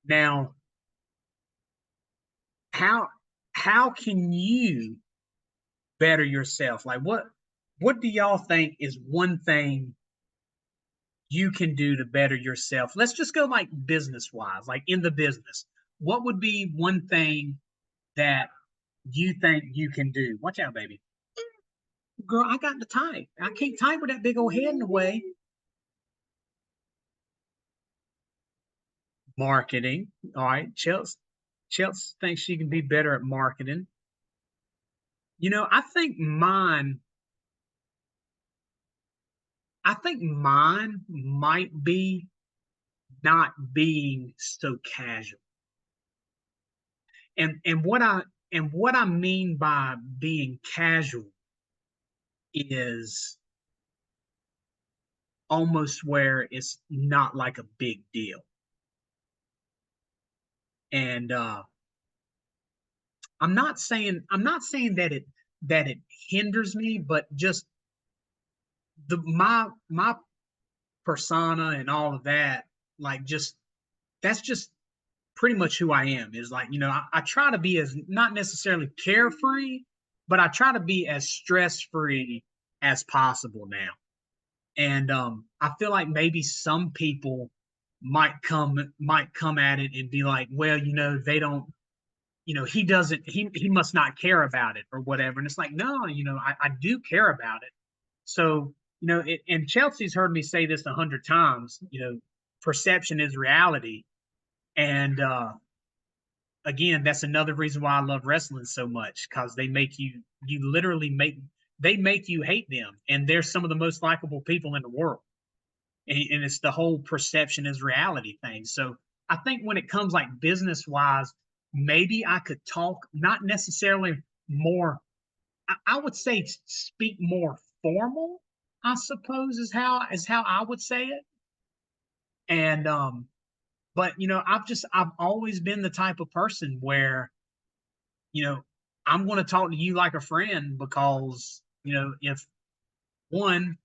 Speaker 1: Now, how can you better yourself? Like what do y'all think is one thing you can do to better yourself? Let's just go like business wise, like in the business. What would be one thing that you think you can do? Watch out, baby. Girl, I got to type. I can't type with that big old head in the way. Marketing. All right. Chelsea thinks she can be better at marketing. I think mine might be not being so casual. And what I mean by being casual is almost where it's not like a big deal. And I'm not saying that it hinders me, but just my persona and all of that, like just that's just pretty much who I am. Is like, I try to be as not necessarily carefree, but I try to be as stress free as possible now. And I feel like maybe some people might come at it and be like, well, they don't, he doesn't, he must not care about it or whatever. And it's like, no, I do care about it. So, and Chelsea's heard me say this 100 times, perception is reality. And again, that's another reason why I love wrestling so much, because you literally they make you hate them. And they're some of the most likable people in the world. And it's the whole perception is reality thing. So I think when it comes like business wise, maybe I could talk not necessarily more, I would say speak more formal, I suppose is how I would say it. And but I've always been the type of person where, you know, I'm going to talk to you like a friend because, if one,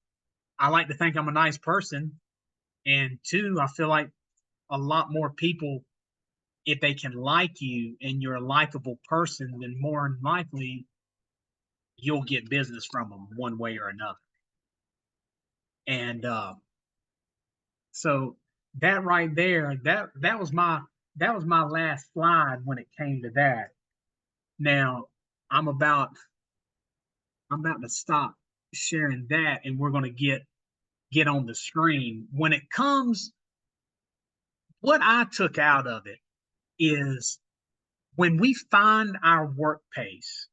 Speaker 1: I like to think I'm a nice person, and two, I feel like a lot more people, if they can like you and you're a likable person, then more than likely you'll get business from them one way or another. And so that right there, that was my last slide when it came to that. Now I'm about I'm about to stop sharing that, and we're going to get on the screen. When it comes, what I took out of it is when we find our work pace,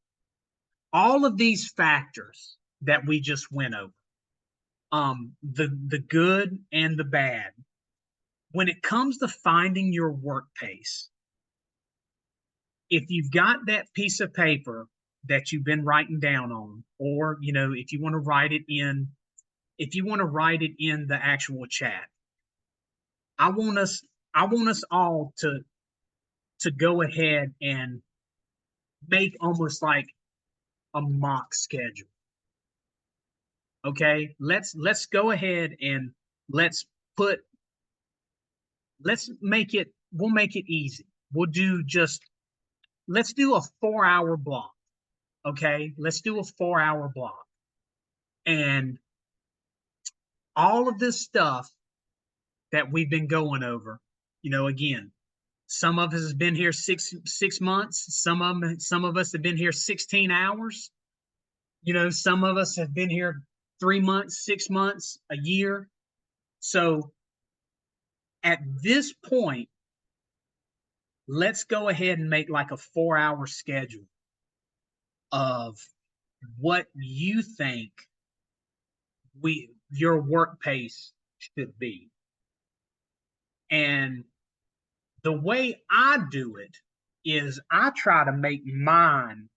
Speaker 1: all of these factors that we just went over, the good and the bad. When it comes to finding your work pace, if you've got that piece of paper that you've been writing down on, or if you want to write it in, the actual chat, I want us all to go ahead and make almost like a mock schedule. Okay, let's go ahead and let's put we'll make it easy. Let's do a 4-hour block. Okay, let's do a 4-hour block. And all of this stuff that we've been going over, again, some of us has been here 6 months. Some of us have been here 16 hours. Some of us have been here 3 months, 6 months, a year. So at this point, let's go ahead and make like a 4-hour schedule of what you think your work pace should be. And the way I do it is I try to make mine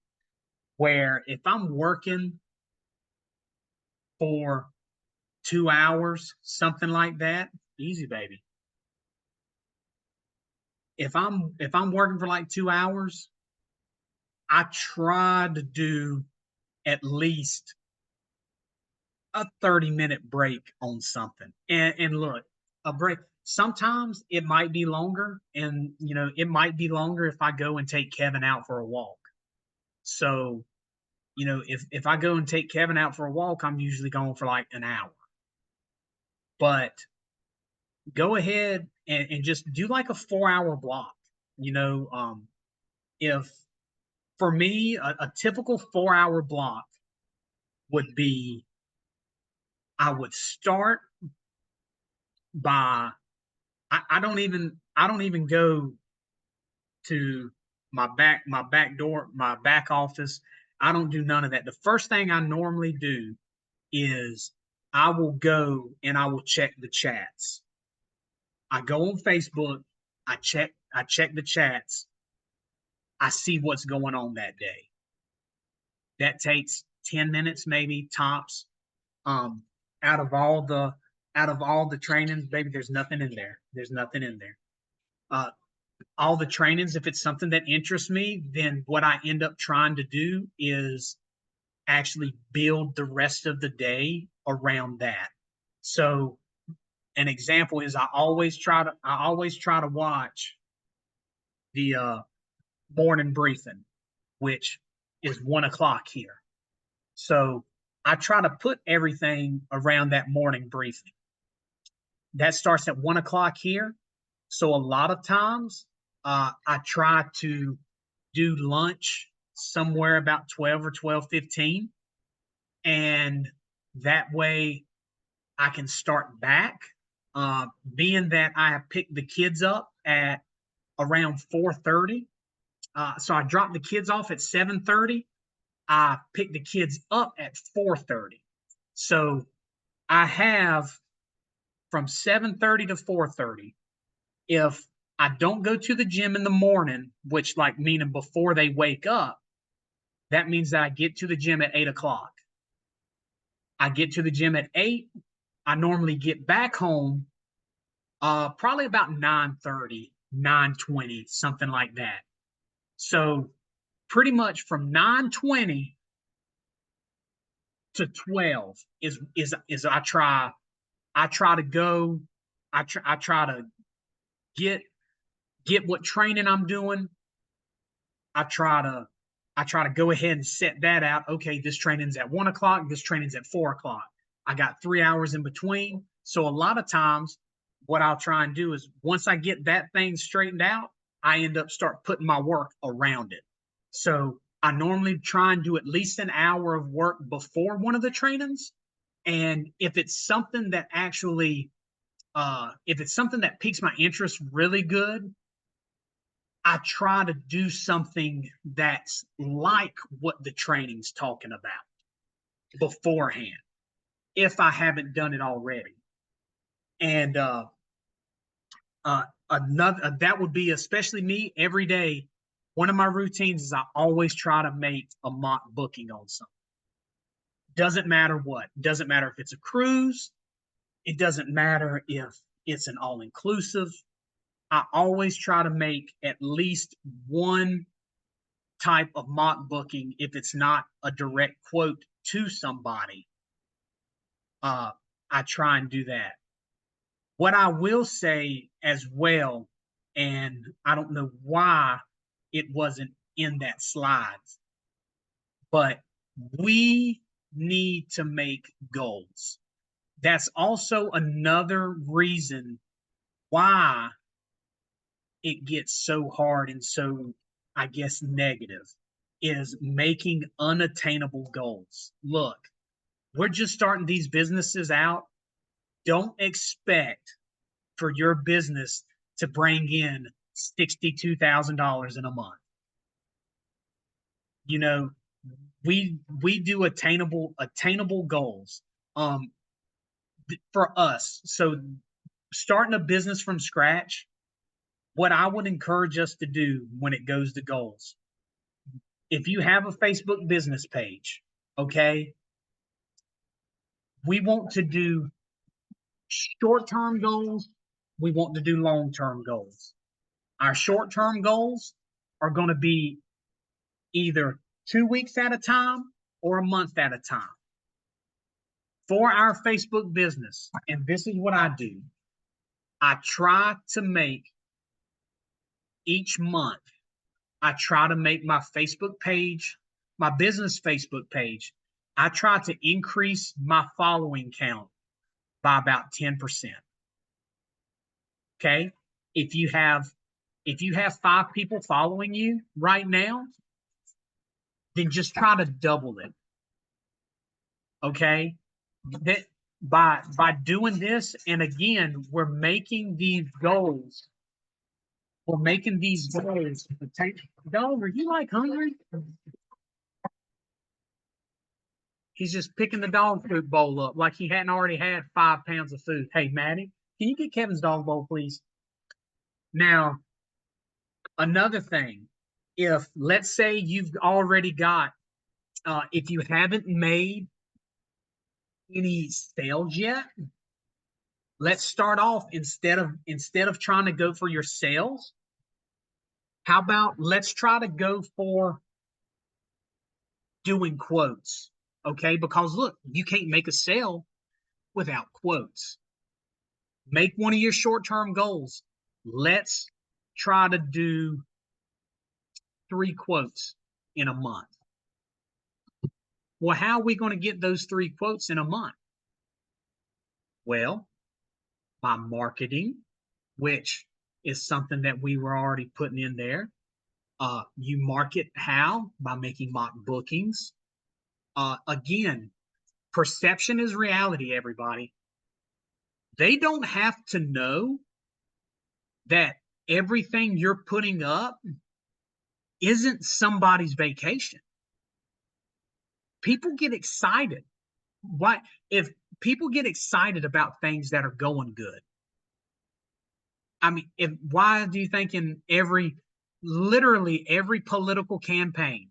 Speaker 1: where if I'm working for 2 hours, something like that, easy, baby. if I'm working for like 2 hours, I try to do at least a 30-minute break on something. And look, a break sometimes it might be longer, and it might be longer if I go and take Kevin out for a walk. So, if I go and take Kevin out for a walk, I'm usually going for like an hour. But go ahead and just do like a 4-hour block. If for me, a typical 4-hour block would be I would start by I don't even go to my back office. I don't do none of that. The first thing I normally do is I will go and I will check the chats. I go on Facebook, I check the chats, I see what's going on that day. That takes 10 minutes maybe tops. Um, out of all the trainings, baby, there's nothing in there. There's nothing in there. All the trainings, if it's something that interests me, then what I end up trying to do is actually build the rest of the day around that. So an example is I always try to watch the morning briefing, which is 1 o'clock here. So I try to put everything around that morning briefing. That starts at 1 o'clock here. So a lot of times I try to do lunch somewhere about 12 or 12:15. And that way I can start back. Being that I have picked the kids up at around 4:30. So I drop the kids off at 7:30. I pick the kids up at 4:30. So I have from 7:30 to 4:30. If I don't go to the gym in the morning, which like meaning before they wake up, that means that I get to the gym at 8 o'clock. I get to the gym at 8. I normally get back home probably about 9:30, 9:20, something like that. So pretty much from 9:20 to 12 is I try to go, I try to get what training I'm doing. I try to go ahead and set that out. Okay, this training's at 1 o'clock, this training's at 4 o'clock. I got 3 hours in between. So a lot of times what I'll try and do is once I get that thing straightened out, I end up start putting my work around it. So I normally try and do at least an hour of work before one of the trainings. And if it's something that actually, if it's something that piques my interest really good, I try to do something that's like what the training's talking about beforehand, if I haven't done it already. And another that would be especially me every day. One of my routines is I always try to make a mock booking on something. Doesn't matter what. Doesn't matter if it's a cruise. It doesn't matter if it's an all-inclusive. I always try to make at least one type of mock booking if it's not a direct quote to somebody. I try and do that. What I will say as well, and I don't know why it wasn't in that slides, but we need to make goals. That's also another reason why it gets so hard and so, I guess, negative, is making unattainable goals. Look, we're just starting these businesses out. Don't expect for your business to bring in $62,000 in a month. We do attainable goals for us. So starting a business from scratch, what I would encourage us to do when it goes to goals, if you have a Facebook business page, okay, we want to do short-term goals. We want to do long-term goals. Our short-term goals are going to be either 2 weeks at a time or a month at a time. For our Facebook business, and this is what I do, I try to make each month, I try to make my Facebook page, my business Facebook page, I try to increase my following count by about 10%. Okay? If you have 5 people following you right now, then just try to double it. Okay? That by doing this, and again, we're making these goals. We're making these goals. Dog, are you like hungry? He's just picking the dog food bowl up like he hadn't already had 5 pounds of food. Hey, Maddie, can you get Kevin's dog bowl, please? Now, another thing, if let's say you've already got, if you haven't made any sales yet, let's start off instead of trying to go for your sales. How about let's try to go for doing quotes, okay? Because look, you can't make a sale without quotes. Make one of your short-term goals. Let's try to do 3 quotes in a month. Well, how are we going to get those 3 quotes in a month? Well, by marketing, which is something that we were already putting in there. You market how? By making mock bookings. Again, perception is reality, everybody. They don't have to know that everything you're putting up isn't somebody's vacation. People get excited. Why? If people get excited about things that are going good, I mean, why do you think in literally every political campaign,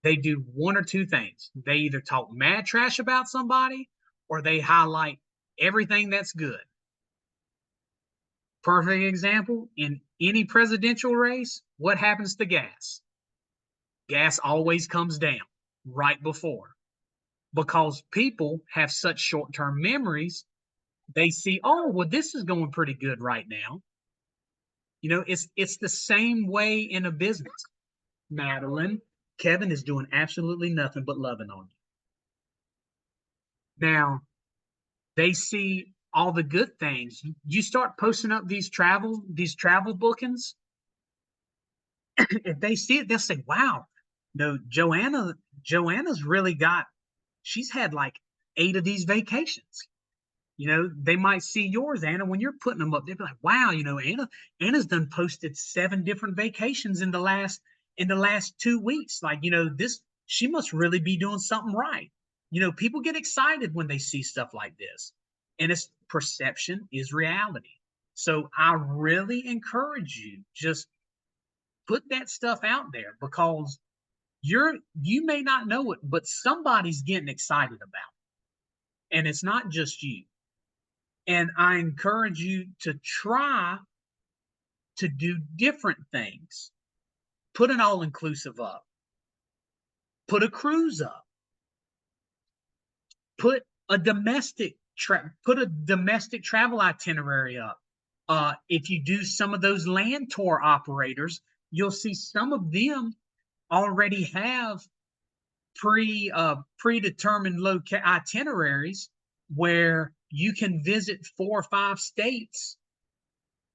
Speaker 1: they do one or 2 things? They either talk mad trash about somebody or they highlight everything that's good. Perfect example, in any presidential race, what happens to gas? Gas always comes down right before, because people have such short-term memories. They see, oh, well, this is going pretty good right now. You know, it's the same way in a business. Madeline, Kevin is doing absolutely nothing but loving on you. Now, they see all the good things. You start posting up these travel bookings. If they see it, they'll say, wow, no, Joanna's really got, she's had like 8 of these vacations. You know, they might see yours, Anna, when you're putting them up. They'll be like, wow, you know, Anna's done posted 7 different vacations in the last 2 weeks. Like, you know, she must really be doing something right. You know, people get excited when they see stuff like this. And it's perception is reality. So I really encourage you, just put that stuff out there, because you may not know it, but somebody's getting excited about it. And it's not just you. And I encourage you to try to do different things. Put an all-inclusive up. Put a cruise up. Put a domestic travel itinerary up. If you do some of those land tour operators, you'll see some of them already have predetermined itineraries where you can visit 4 or 5 states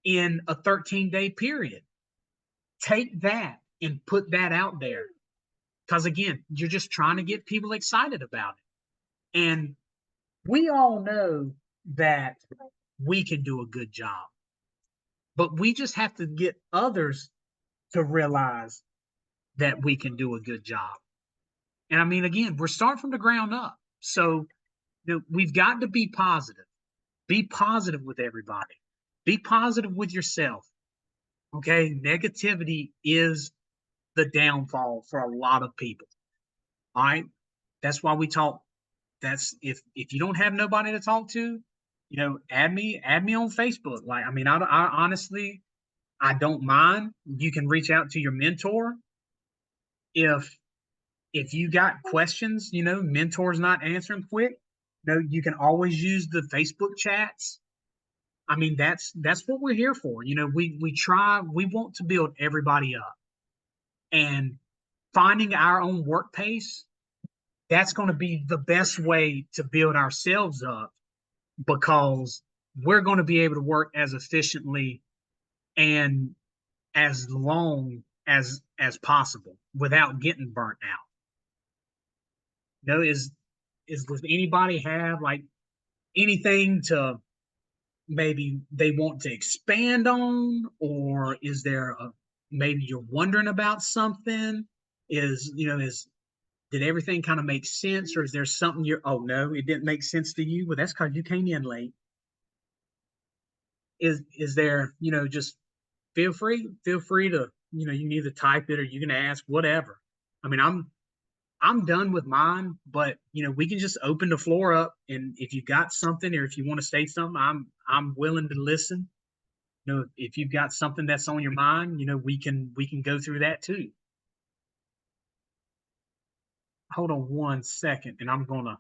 Speaker 1: in a 13-day period. Take that and put that out there, because again, you're just trying to get people excited about it. And we all know that we can do a good job, but we just have to get others to realize that we can do a good job. And I mean, again, we're starting from the ground up. So we've got to be positive. Be positive with everybody. Be positive with yourself. Okay? Negativity is the downfall for a lot of people. All right? That's why we talk. That's if you don't have nobody to talk to, you know, add me on Facebook. Like, I mean, I honestly, I don't mind. You can reach out to your mentor. If you got questions, mentor's not answering quick, you can always use the Facebook chats. I mean, that's what we're here for. We want to build everybody up, and finding our own work pace, that's going to be the best way to build ourselves up, because we're going to be able to work as efficiently and as long as possible without getting burnt out. Does anybody have like anything to maybe they want to expand on, or is there maybe you're wondering about something? Is did everything kind of make sense, or is there something oh no, it didn't make sense to you? Well, that's because you came in late. Is there, just feel free to, you can either type it or you can ask whatever. I mean, I'm done with mine, but we can just open the floor up, and if you got something or if you want to say something, I'm willing to listen. If you've got something that's on your mind, we can go through that too. Hold on one second, and I'm gonna